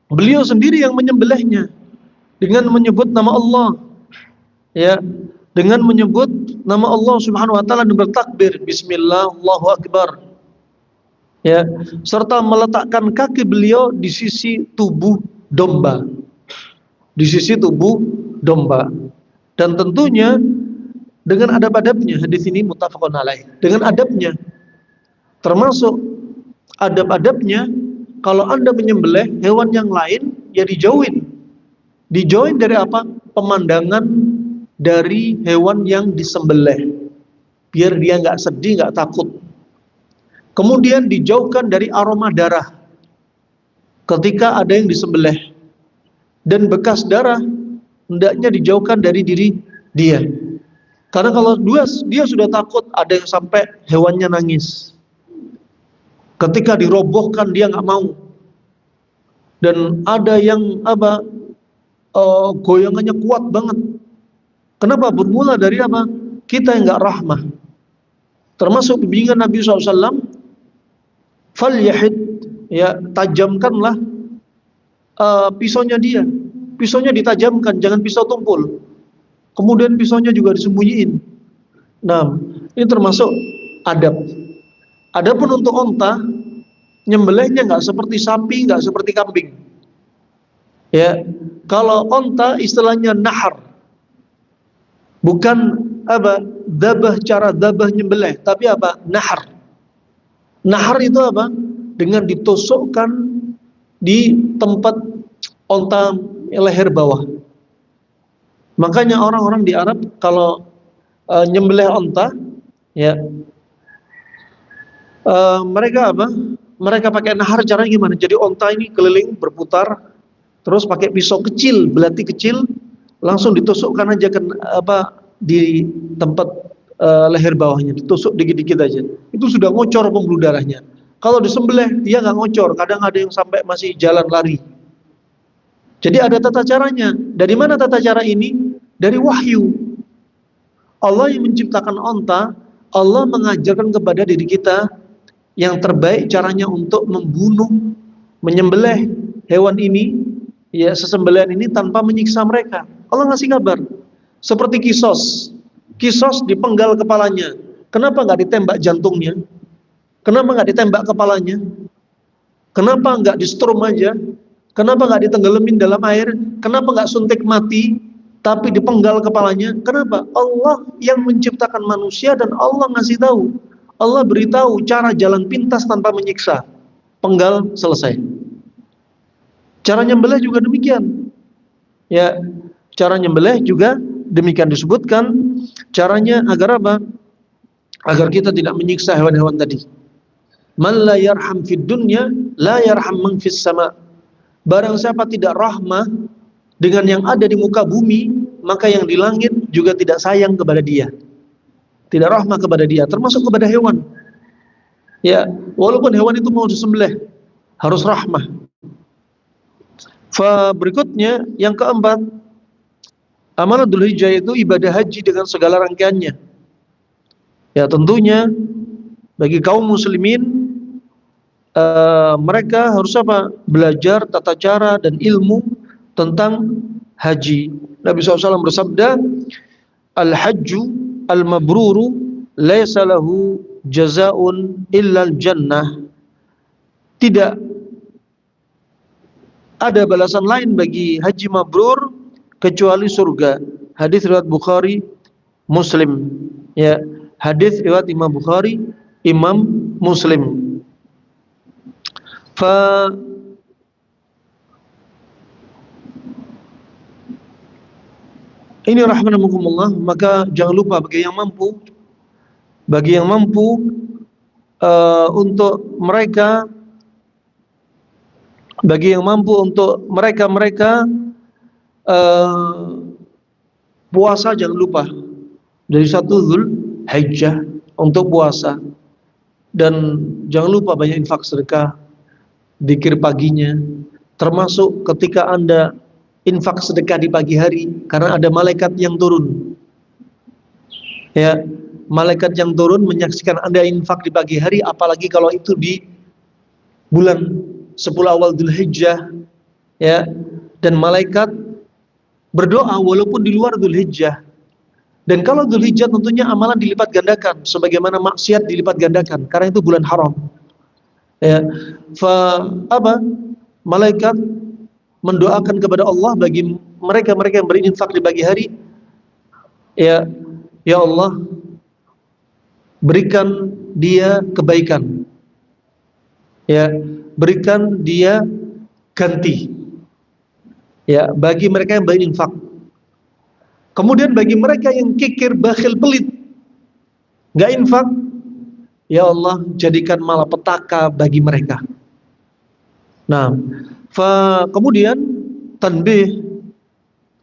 beliau sendiri yang menyembelihnya dengan menyebut nama Allah, ya, dengan menyebut nama Allah Subhanahu wa taala dan bertakbir bismillah Allahu akbar, ya, serta meletakkan kaki beliau di sisi tubuh domba, di sisi tubuh domba. Dan tentunya dengan adab-adabnya, hadis ini muttafaqun alaih, dengan adabnya, termasuk adab-adabnya, kalau Anda menyembelih hewan yang lain, ya dijauhin. Dijauhin dari apa? Pemandangan dari hewan yang disembelih, biar dia nggak sedih, nggak takut. Kemudian dijauhkan dari aroma darah ketika ada yang disembelih, dan bekas darah hendaknya dijauhkan dari diri dia. Karena kalau dia sudah takut, ada yang sampai hewannya nangis. Ketika dirobohkan dia nggak mau. Dan ada yang goyangannya kuat banget. Kenapa? Bermula dari apa? Kita yang nggak rahmah. Termasuk bimbingan Nabi SAW, falyahid, ya, tajamkanlah pisaunya dia. Pisaunya ditajamkan, jangan pisau tumpul. Kemudian pisaunya juga disembunyiin. Nah, ini termasuk adab. Adapun untuk onta, nyembelihnya nggak seperti sapi, nggak seperti kambing. Ya, kalau onta istilahnya nahar, bukan cara dabah nyembelih, tapi nahar. Nahar itu apa? Dengan ditusukkan di tempat onta leher bawah. Makanya orang-orang di Arab kalau nyembelih onta, ya, mereka mereka pakai nahar. Caranya gimana? Jadi onta ini keliling berputar, terus pakai pisau kecil, belati kecil, langsung ditusukkan aja di tempat leher bawahnya, ditusuk dikit-dikit aja. Itu sudah ngocor pembuluh darahnya. Kalau disembelih dia nggak ngocor, kadang ada yang sampai masih jalan lari. Jadi ada tata caranya. Dari mana tata cara ini? Dari wahyu. Allah yang menciptakan onta, Allah mengajarkan kepada diri kita yang terbaik caranya untuk membunuh, menyembelih hewan ini, ya, sesembelihan ini tanpa menyiksa mereka. Allah ngasih kabar. Seperti kisos. Kisos dipenggal kepalanya. Kenapa nggak ditembak jantungnya? Kenapa nggak ditembak kepalanya? Kenapa nggak di-strom aja? Kenapa nggak ditenggelamin dalam air? Kenapa nggak suntik mati, tapi dipenggal kepalanya? Kenapa? Allah yang menciptakan manusia dan Allah ngasih tahu. Allah beritahu cara jalan pintas tanpa menyiksa. Penggal, selesai. Cara nyembelih juga demikian. Ya, cara nyembelih juga demikian disebutkan. Caranya agar apa? Agar kita tidak menyiksa hewan-hewan tadi. Man la yarham fid dunya, la yarham man fis sama'. Barang siapa tidak rahmah dengan yang ada di muka bumi, maka yang di langit juga tidak sayang kepada dia. Tidak rahmah kepada dia, termasuk kepada hewan. Ya, walaupun hewan itu mau disembelih, harus rahmah. Berikutnya, yang keempat, amalan Dzulhijjah itu ibadah haji dengan segala rangkaiannya. Ya, tentunya bagi kaum muslimin, mereka harus belajar tata cara dan ilmu tentang haji. Nabi SAW bersabda, al-hajju al-mabruru laisa lahu jazaa'un illal jannah. Tidak ada balasan lain bagi haji mabrur kecuali surga. Hadis riwayat Bukhari, Muslim. Ya, hadis riwayat Imam Bukhari, Imam Muslim. Ini rahmanakumullah, maka jangan lupa bagi yang mampu untuk mereka, puasa, jangan lupa dari 1 Dzulhijjah untuk puasa. Dan jangan lupa banyak infak sedekah, zikir paginya, termasuk ketika Anda infak sedekah di pagi hari, karena ada malaikat yang turun. Ya, malaikat yang turun menyaksikan Anda infak di pagi hari, apalagi kalau itu di bulan 10 awal Dzulhijjah, ya. Dan malaikat berdoa walaupun di luar Dzulhijjah. Dan kalau Dzulhijjah tentunya amalan dilipat gandakan, sebagaimana maksiat dilipat gandakan, karena itu bulan haram. Ya, malaikat mendoakan kepada Allah bagi mereka-mereka yang berinfak di pagi hari, ya, ya Allah, berikan dia kebaikan, ya, berikan dia ganti, ya, bagi mereka yang berinfak. Kemudian bagi mereka yang kikir, bakhil, pelit, nggak infak, ya Allah, jadikan malapetaka bagi mereka. Nah, kemudian tanbih,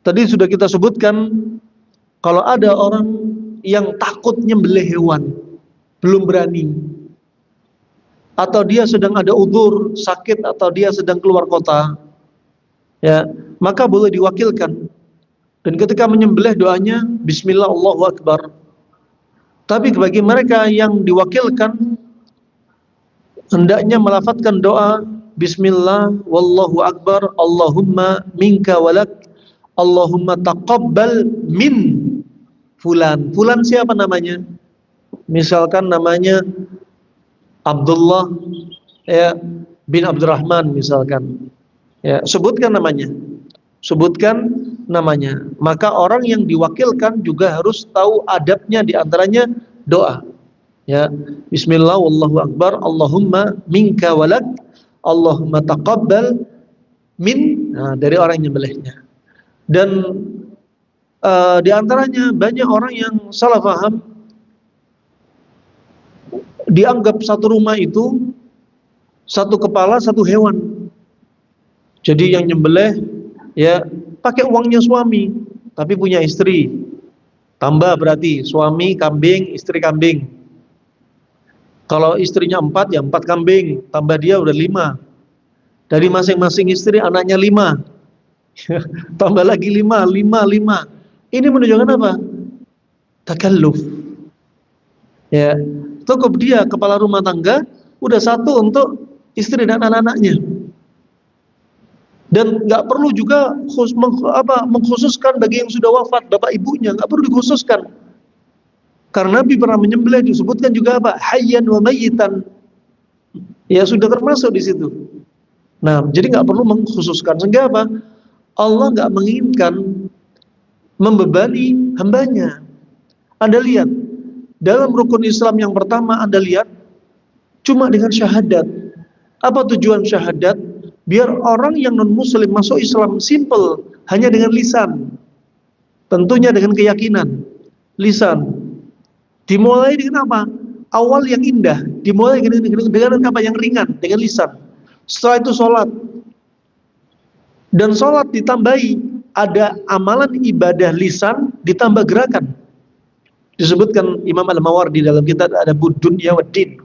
tadi sudah kita sebutkan, kalau ada orang yang takut nyembelih hewan, belum berani, atau dia sedang ada udzur, sakit, atau dia sedang keluar kota, ya, maka boleh diwakilkan. Dan ketika menyembelih doanya Bismillah Allahu Akbar. Tapi bagi mereka yang diwakilkan, hendaknya melafadzkan doa Bismillah Wallahu Akbar, Allahumma minka walak, Allahumma taqabbal min fulan. Fulan siapa namanya? Misalkan namanya Abdullah, ya, bin Abdurrahman misalkan, ya, sebutkan namanya. Maka orang yang diwakilkan juga harus tahu adabnya, diantaranya doa, ya, Bismillah Wallahu Akbar, Allahumma minka walak, Allahumma taqabbal min, dari orang yang nyembelihnya. Dan diantaranya banyak orang yang salah paham, dianggap satu rumah itu satu kepala satu hewan. Jadi yang nyembelih, ya, pakai uangnya suami, tapi punya istri, tambah berarti suami kambing, istri kambing. Kalau istrinya 4, ya 4 kambing, tambah dia udah 5. Dari masing-masing istri anaknya 5, tambah lagi 5. Ini menunjukkan apa? Takalluf. Ya, cukup dia kepala rumah tangga, udah satu untuk istri dan anak-anaknya. Dan nggak perlu juga mengkhususkan bagi yang sudah wafat, bapak ibunya, nggak perlu dikhususkan. Karena Nabi pernah menyembelih, disebutkan juga apa? Hayyan wa mayyitan. Ya, sudah termasuk di situ. Nah, jadi nggak perlu mengkhususkan. Sehingga apa? Allah nggak menginginkan membebani hambanya. Anda lihat, dalam rukun Islam yang pertama, Anda lihat, cuma dengan syahadat. Apa tujuan syahadat? Biar orang yang non-muslim masuk Islam simple, hanya dengan lisan. Tentunya dengan keyakinan. Lisan. Dimulai dengan apa? Awal yang indah. Dimulai dengan apa? Yang ringan, dengan lisan. Setelah itu sholat. Dan sholat ditambahi, ada amalan ibadah lisan, ditambah gerakan. Disebutkan Imam Al-Mawardi dalam kitab ada Dunya wa Din.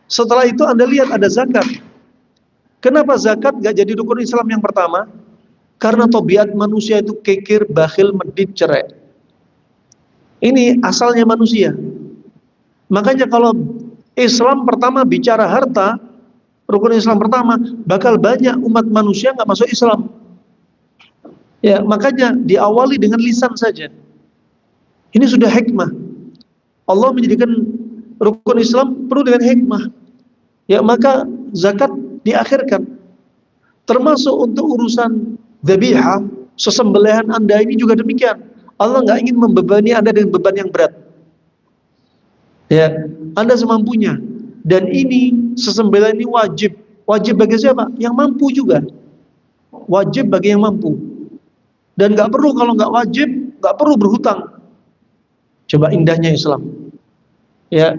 Setelah itu Anda lihat ada zakat. Kenapa zakat gak jadi rukun Islam yang pertama? Karena tabiat manusia itu kikir, bakhil, medit, cerai. Ini asalnya manusia. Makanya kalau Islam pertama bicara harta, rukun Islam pertama, bakal banyak umat manusia gak masuk Islam. Ya, makanya diawali dengan lisan saja. Ini sudah hikmah. Allah menjadikan rukun Islam penuh dengan hikmah. Ya, maka zakat diakhirkan. Termasuk untuk urusan dzabihah, sesembelihan Anda ini juga demikian. Allah nggak ingin membebani Anda dengan beban yang berat. Ya, Anda semampunya. Dan ini sesembelihan ini wajib. Wajib bagi siapa? Yang mampu juga. Wajib bagi yang mampu. Dan nggak perlu, kalau nggak wajib, nggak perlu berhutang. Coba indahnya Islam. Ya.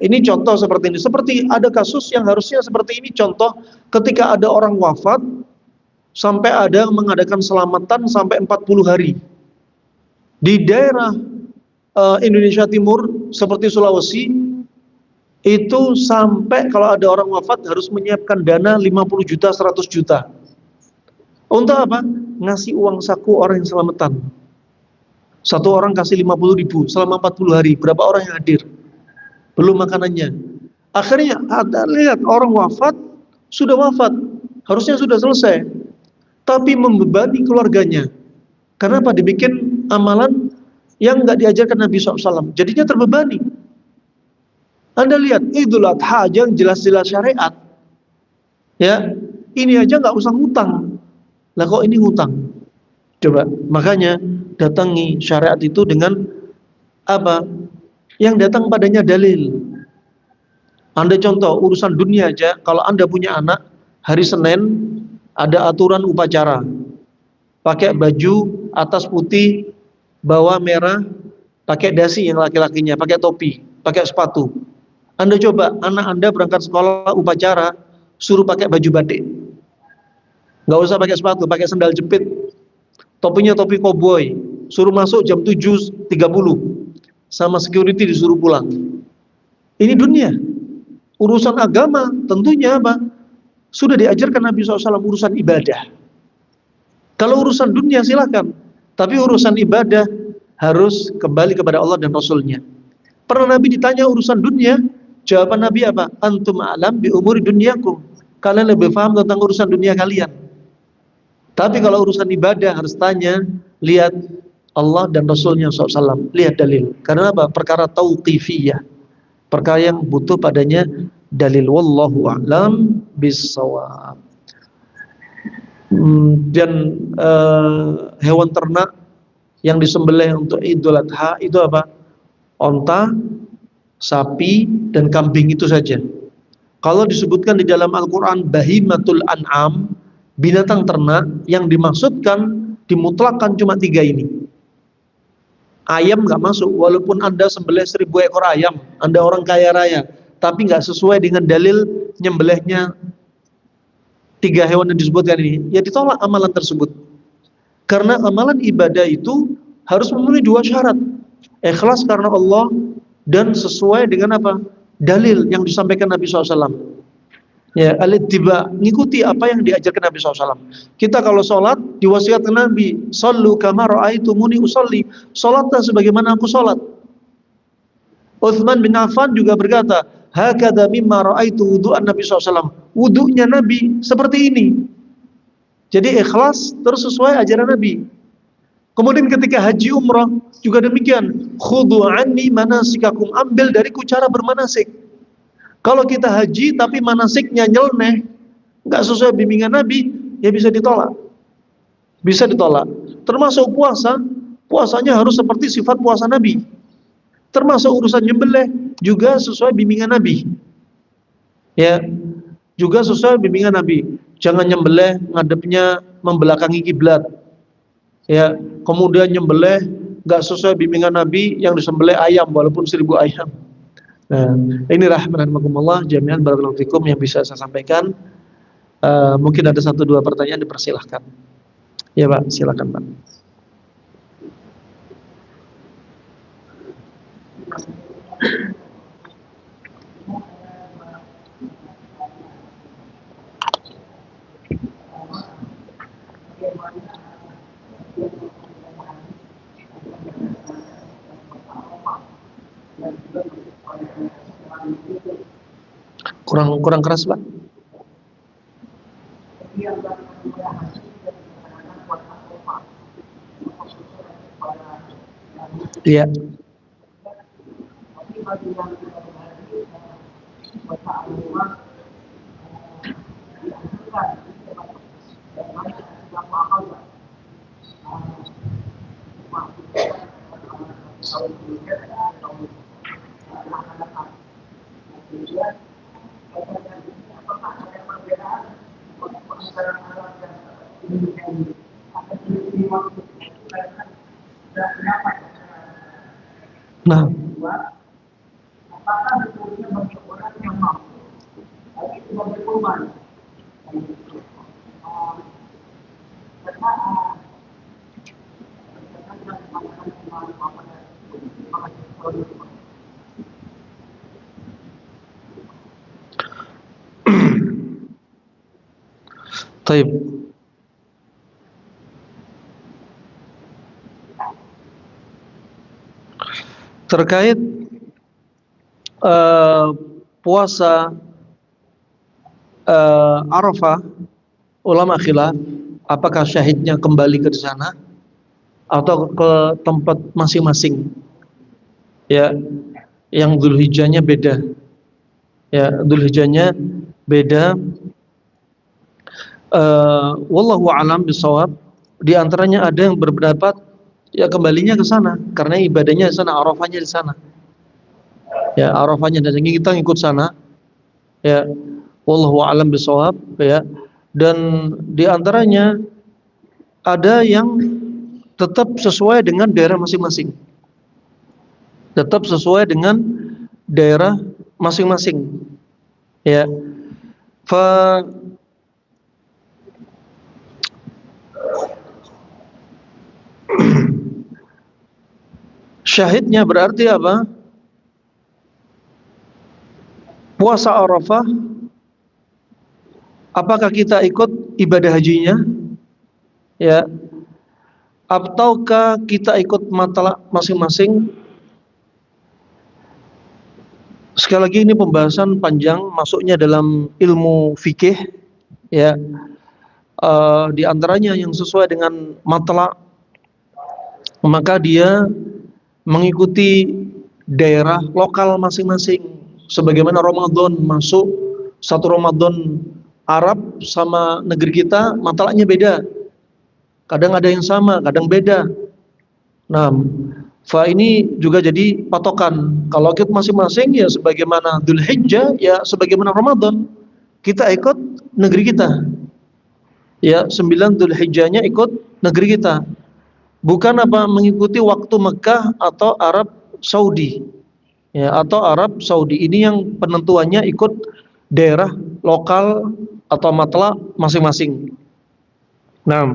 Ini contoh seperti ini. Seperti ada kasus yang harusnya seperti ini. Contoh ketika ada orang wafat, sampai ada mengadakan selamatan sampai 40 hari. Di daerah Indonesia Timur, seperti Sulawesi, Itu sampai kalau ada orang wafat harus menyiapkan dana 50 juta, 100 juta. Untuk apa? Ngasih uang saku orang yang selamatan. Satu orang kasih 50 ribu selama 40 hari. Berapa orang yang hadir? Belum makanannya. Akhirnya ada lihat orang wafat, sudah wafat. Harusnya sudah selesai. Tapi membebani keluarganya. Kenapa? Dibikin amalan yang nggak diajarkan Nabi SAW. Jadinya terbebani. Anda lihat, Idul Adha aja yang jelas-jelas syariat. Ya, ini aja nggak usah ngutang. Lah kok ini ngutang? Coba, makanya datangi syariat itu dengan apa? Yang datang padanya dalil. Anda contoh urusan dunia aja, kalau Anda punya anak, hari Senin ada aturan upacara. Pakai baju atas putih, bawah merah, pakai dasi yang laki-lakinya, pakai topi, pakai sepatu. Anda coba anak Anda berangkat sekolah upacara, suruh pakai baju batik. Nggak usah pakai sepatu, pakai sendal jepit. Topinya topi koboi, suruh masuk jam 7.30. Sama security disuruh pulang. Ini dunia. Urusan agama tentunya apa? Sudah diajarkan Nabi SAW urusan ibadah. Kalau urusan dunia silakan, tapi urusan ibadah harus kembali kepada Allah dan Rasulnya. Pernah Nabi ditanya urusan dunia, jawaban Nabi apa? Antum a'lam bi umuri dunyakum. Kalian lebih paham tentang urusan dunia kalian. Tapi kalau urusan ibadah harus tanya, lihat Allah dan Rasulnya SAW. Lihat dalil. Karena apa? Perkara tauqifiyah. Perkara yang butuh padanya dalil. Wallahu a'lam bissawab. Dan hewan ternak yang disembelih untuk Idul Adha itu apa? Onta, sapi, dan kambing itu saja. Kalau disebutkan di dalam Al-Quran bahimatul an'am, binatang ternak, yang dimaksudkan dimutlakan cuma 3 ini. Ayam nggak masuk, walaupun Anda sembelih 1000 ekor ayam, Anda orang kaya raya, tapi nggak sesuai dengan dalil nyembelihnya 3 hewan yang disebutkan ini, ya ditolak amalan tersebut. Karena amalan ibadah itu harus memenuhi 2 syarat. Ikhlas karena Allah dan sesuai dengan apa? Dalil yang disampaikan Nabi SAW. Ya, al-ittiba, ngikuti apa yang diajarkan Nabi SAW. Kita kalau sholat diwasiatkan Nabi, sallu kama ra'aitumuni usolli. Sholatlah sebagaimana aku sholat. Utsman bin Affan juga berkata, hakadha mimma ra'aitu wudu'an Nabi SAW. Wudu'nya Nabi seperti ini. Jadi ikhlas terus sesuai ajaran Nabi. Kemudian ketika haji umrah juga demikian. Khudhu anni manasikakum, ambil dariku cara bermanasik. Kalau kita haji tapi manasiknya nyeleneh, nggak sesuai bimbingan Nabi, ya bisa ditolak. Bisa ditolak. Termasuk puasa, puasanya harus seperti sifat puasa Nabi. Termasuk urusan nyembelih juga sesuai bimbingan Nabi. Ya, juga sesuai bimbingan Nabi. Jangan nyembelih ngadepnya membelakangi kiblat. Ya, kemudian nyembelih nggak sesuai bimbingan Nabi yang disembelih ayam walaupun 1000 ayam. Nah, ini rahmanakumullah jami'an barakallahu fikum yang bisa saya sampaikan. Mungkin ada 1-2 pertanyaan, dipersilahkan. Ya Pak, silakan Pak. Kurang keras Pak. Iya. Nah, Taib. Terkait puasa Arafah, ulama khilaf apakah syahidnya kembali ke sana atau ke tempat masing-masing. Ya, yang Dzulhijjahnya beda. Ya, Dzulhijjahnya beda. Wallahu a'lam bishawab. Di antaranya ada yang berpendapat ya kembalinya ke sana karena ibadahnya di sana, Arafahnya di sana. Ya, Arafahnya dan kita ngikut sana. Ya, wallahu a'lam bishawab, ya. Dan di antaranya ada yang tetap sesuai dengan daerah masing-masing. Tetap sesuai dengan daerah masing-masing. Ya. Syahidnya berarti apa? Puasa Arafah, apakah kita ikut ibadah hajinya? Ya. Ataukah kita ikut matlaak masing-masing? Sekali lagi ini pembahasan panjang, masuknya dalam ilmu fikih, ya. Di antaranya yang sesuai dengan matlaak, maka dia mengikuti daerah lokal masing-masing. Sebagaimana Ramadan masuk, satu Ramadan Arab sama negeri kita matlaaknya beda. Kadang ada yang sama, kadang beda. Nah, ini juga jadi patokan. Kalau kita masing-masing ya sebagaimana Dzulhijjah, ya sebagaimana Ramadan, kita ikut negeri kita. Ya, 9 Dzulhijjahnya ikut negeri kita. Bukan apa mengikuti waktu Mekah atau Arab Saudi. Ya, atau Arab Saudi. Ini yang penentuannya ikut daerah lokal atau matlaak masing-masing. Nah,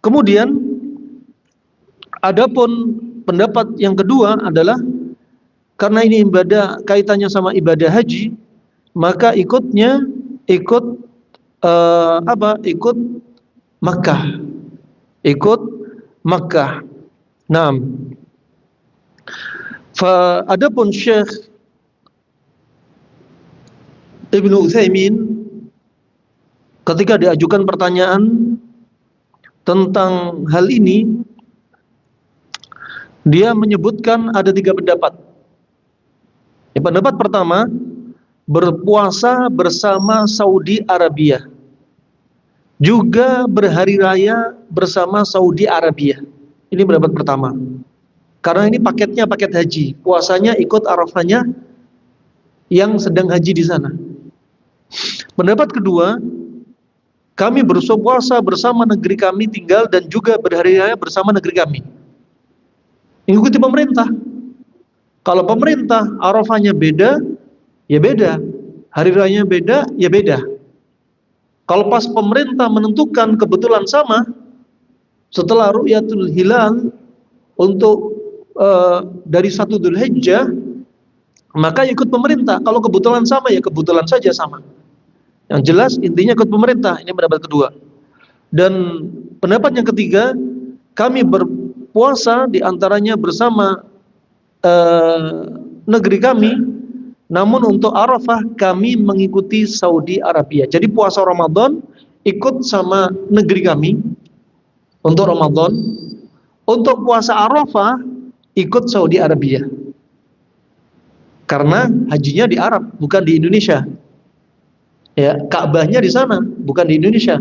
kemudian adapun pendapat yang kedua adalah karena ini ibadah kaitannya sama ibadah haji, maka ikut Ikut Makkah. Ikut Makkah. Nah, adapun Syekh Ibnu Utsaimin ketika diajukan pertanyaan tentang hal ini, dia menyebutkan ada 3 pendapat. Pendapat pertama, berpuasa bersama Saudi Arabia, juga berhari raya bersama Saudi Arabia. Ini pendapat pertama. Karena ini paketnya paket haji, puasanya ikut Arafahnya yang sedang haji di sana. Pendapat kedua, kami berpuasa bersama negeri kami tinggal dan juga berhari raya bersama negeri kami. Ikuti pemerintah. Kalau pemerintah Arafahnya beda, ya beda. Hari rayanya beda, ya beda. Kalau pas pemerintah menentukan kebetulan sama, setelah Ru'yatul Hilal untuk dari 1 Dzulhijjah, maka ikut pemerintah. Kalau kebetulan sama, ya kebetulan saja sama. Yang jelas intinya ikut pemerintah. Ini pendapat kedua. Dan pendapat yang ketiga, kami berpuasa diantaranya bersama negeri kami, namun untuk Arafah kami mengikuti Saudi Arabia. Jadi puasa Ramadan ikut sama negeri kami untuk Ramadan, untuk puasa Arafah ikut Saudi Arabia. Karena hajinya di Arab, bukan di Indonesia. Ya, Ka'bahnya di sana, bukan di Indonesia.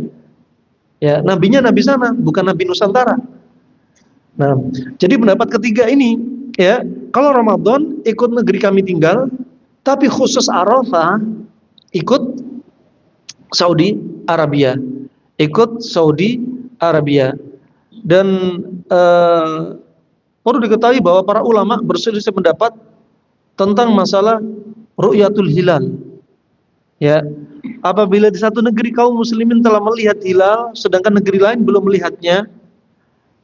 Ya, nabinya nabi sana, bukan nabi Nusantara. Nah, jadi pendapat ketiga ini, ya, kalau Ramadan ikut negeri kami tinggal, tapi khusus Arafah ikut Saudi Arabia. Ikut Saudi Arabia. Dan perlu diketahui bahwa para ulama berselisih pendapat tentang masalah Ru'yatul Hilal. Ya, apabila di satu negeri kaum muslimin telah melihat hilal, sedangkan negeri lain belum melihatnya,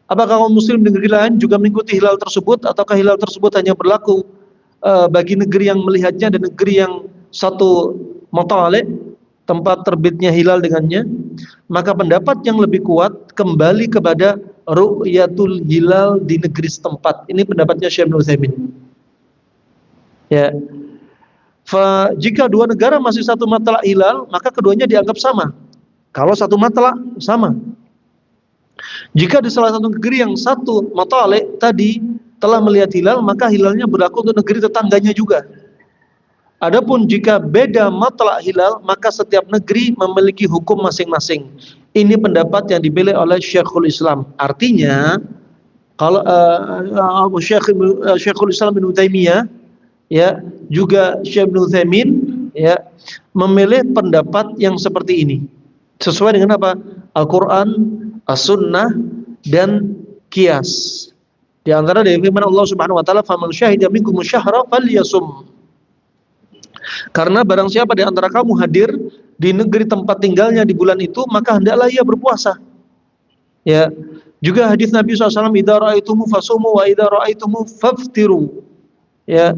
apakah kaum muslim di negeri lain juga mengikuti hilal tersebut, ataukah hilal tersebut hanya berlaku bagi negeri yang melihatnya dan negeri yang satu matalik, tempat terbitnya hilal dengannya, maka pendapat yang lebih kuat kembali kepada ru'yatul hilal di negeri setempat. Ini pendapatnya Syekh Ibnu Utsaimin. Ya. Jika dua negara masih satu matlak hilal, maka keduanya dianggap sama. Kalau satu matlak sama. Jika di salah satu negeri yang satu matlak tadi telah melihat hilal, maka hilalnya berlaku untuk negeri tetangganya juga. Adapun jika beda matlak hilal, maka setiap negeri memiliki hukum masing-masing. Ini pendapat yang dipilih oleh Syekhul Islam. Artinya, kalau Syekhul Islam Ibnu Taimiyah, ya, juga Syekh Ibnu Utsaimin, ya, memilih pendapat yang seperti ini. Sesuai dengan apa? Al-Qur'an, As-Sunnah, dan Qiyas. Di antara dari firman Allah Subhanahu wa taala, "Faman syahida minkum syahra falyasum." Karena barang siapa di antara kamu hadir di negeri tempat tinggalnya di bulan itu, maka hendaklah ia berpuasa. Ya, juga hadis Nabi SAW, "Idza ra'aitumu fasumu wa idza ra'aitumu faftiru." Ya,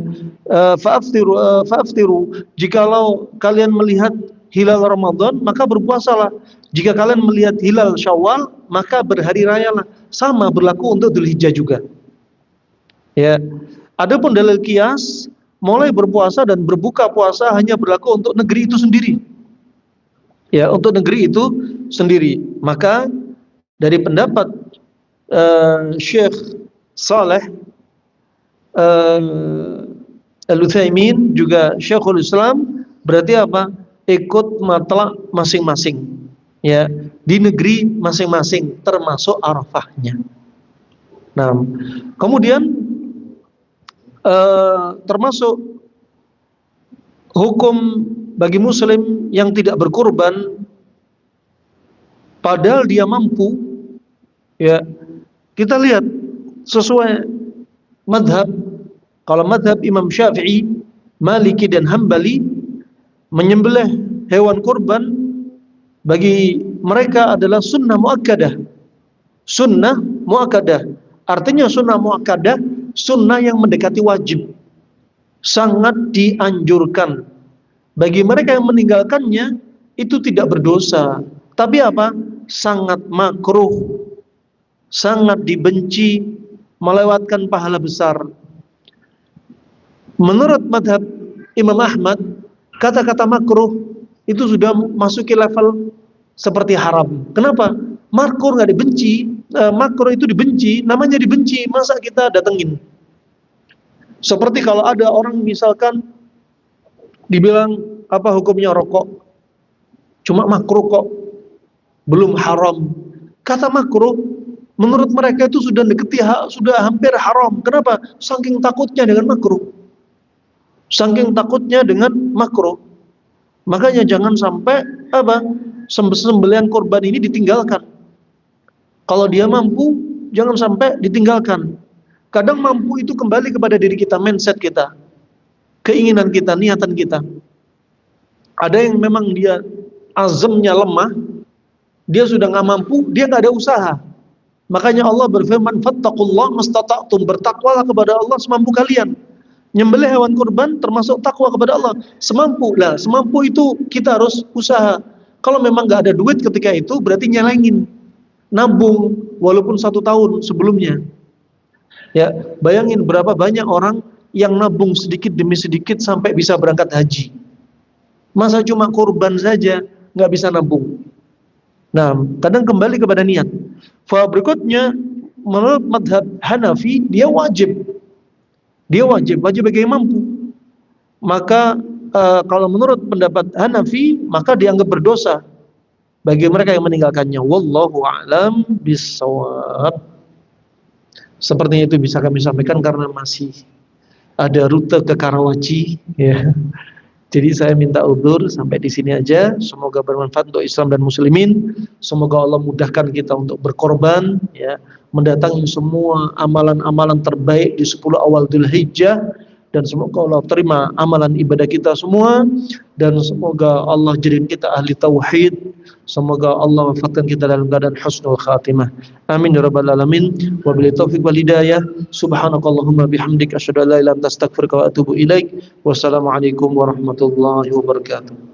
faftiru. Jikalau kalian melihat hilal Ramadan, maka berpuasalah. Jika kalian melihat hilal Syawal, maka berhari rayalah. Sama berlaku untuk Dzulhijjah juga. Ya. Adapun dalil qiyas, mulai berpuasa dan berbuka puasa hanya berlaku untuk negeri itu sendiri. Ya, untuk negeri itu sendiri. Maka dari pendapat Syekh Saleh Al-Utsaimin juga Syekhul Islam, berarti apa? Ikut matlak masing-masing. Ya, di negeri masing-masing termasuk Arafahnya. Nah, kemudian termasuk hukum bagi muslim yang tidak berkurban padahal dia mampu, ya, kita lihat sesuai madhab. Kalau madhab Imam Syafi'i, Maliki, dan Hambali, menyembelih hewan kurban bagi mereka adalah sunnah muakkadah. Sunnah muakkadah, artinya sunnah muakkadah, sunnah yang mendekati wajib, sangat dianjurkan. Bagi mereka yang meninggalkannya itu tidak berdosa, tapi apa? Sangat makruh, sangat dibenci, melewatkan pahala besar. Menurut madhab Imam Ahmad, kata-kata makruh itu sudah masuki level seperti haram. Kenapa? Makruh nggak dibenci, makruh itu dibenci, namanya dibenci, masa kita datengin? Seperti kalau ada orang misalkan dibilang apa hukumnya rokok, cuma makruh kok, belum haram. Kata makruh menurut mereka itu sudah deketi, sudah hampir haram. Kenapa? Saking takutnya dengan makruh, saking takutnya dengan makruh. Makanya jangan sampai apa, sembelihan korban ini ditinggalkan. Kalau dia mampu, jangan sampai ditinggalkan. Kadang mampu itu kembali kepada diri kita, mindset kita, keinginan kita, niatan kita. Ada yang memang dia azamnya lemah, dia sudah nggak mampu, dia nggak ada usaha. Makanya Allah berfirman, "Fattaqullah mastata'tum." Bertakwalah kepada Allah semampu kalian. Nyembelih hewan kurban termasuk takwa kepada Allah semampu. Lah, semampu itu kita harus usaha. Kalau memang nggak ada duit ketika itu, berarti nyelengin, nabung walaupun 1 tahun sebelumnya. Ya, bayangin berapa banyak orang yang nabung sedikit demi sedikit sampai bisa berangkat haji. Masa cuma kurban saja nggak bisa nabung? Nah, kadang kembali kepada niat. Berikutnya, menurut madhab Hanafi, dia wajib bagi yang mampu. Maka kalau menurut pendapat Hanafi, maka dianggap berdosa bagi mereka yang meninggalkannya. Wallahu a'lam bishawab. Sepertinya itu bisa kami sampaikan karena masih ada rute ke Karawaci, ya. Jadi saya minta udzur sampai di sini aja. Semoga bermanfaat untuk Islam dan muslimin. Semoga Allah mudahkan kita untuk berkorban, ya, mendatangi semua amalan-amalan terbaik di 10 awal Dzulhijjah, dan semoga Allah terima amalan ibadah kita semua, dan semoga Allah jadikan kita ahli tauhid. Semoga Allah wafatkan kita dalam keadaan husnul khatimah. Amin ya rabbal alamin. Wabillahi taufiq wal hidayah. Subhanakallahumma bihamdik asyhadu an la ilaha illa anta astaghfiruka wa atubu ilaik. Wassalamualaikum warahmatullahi wabarakatuh.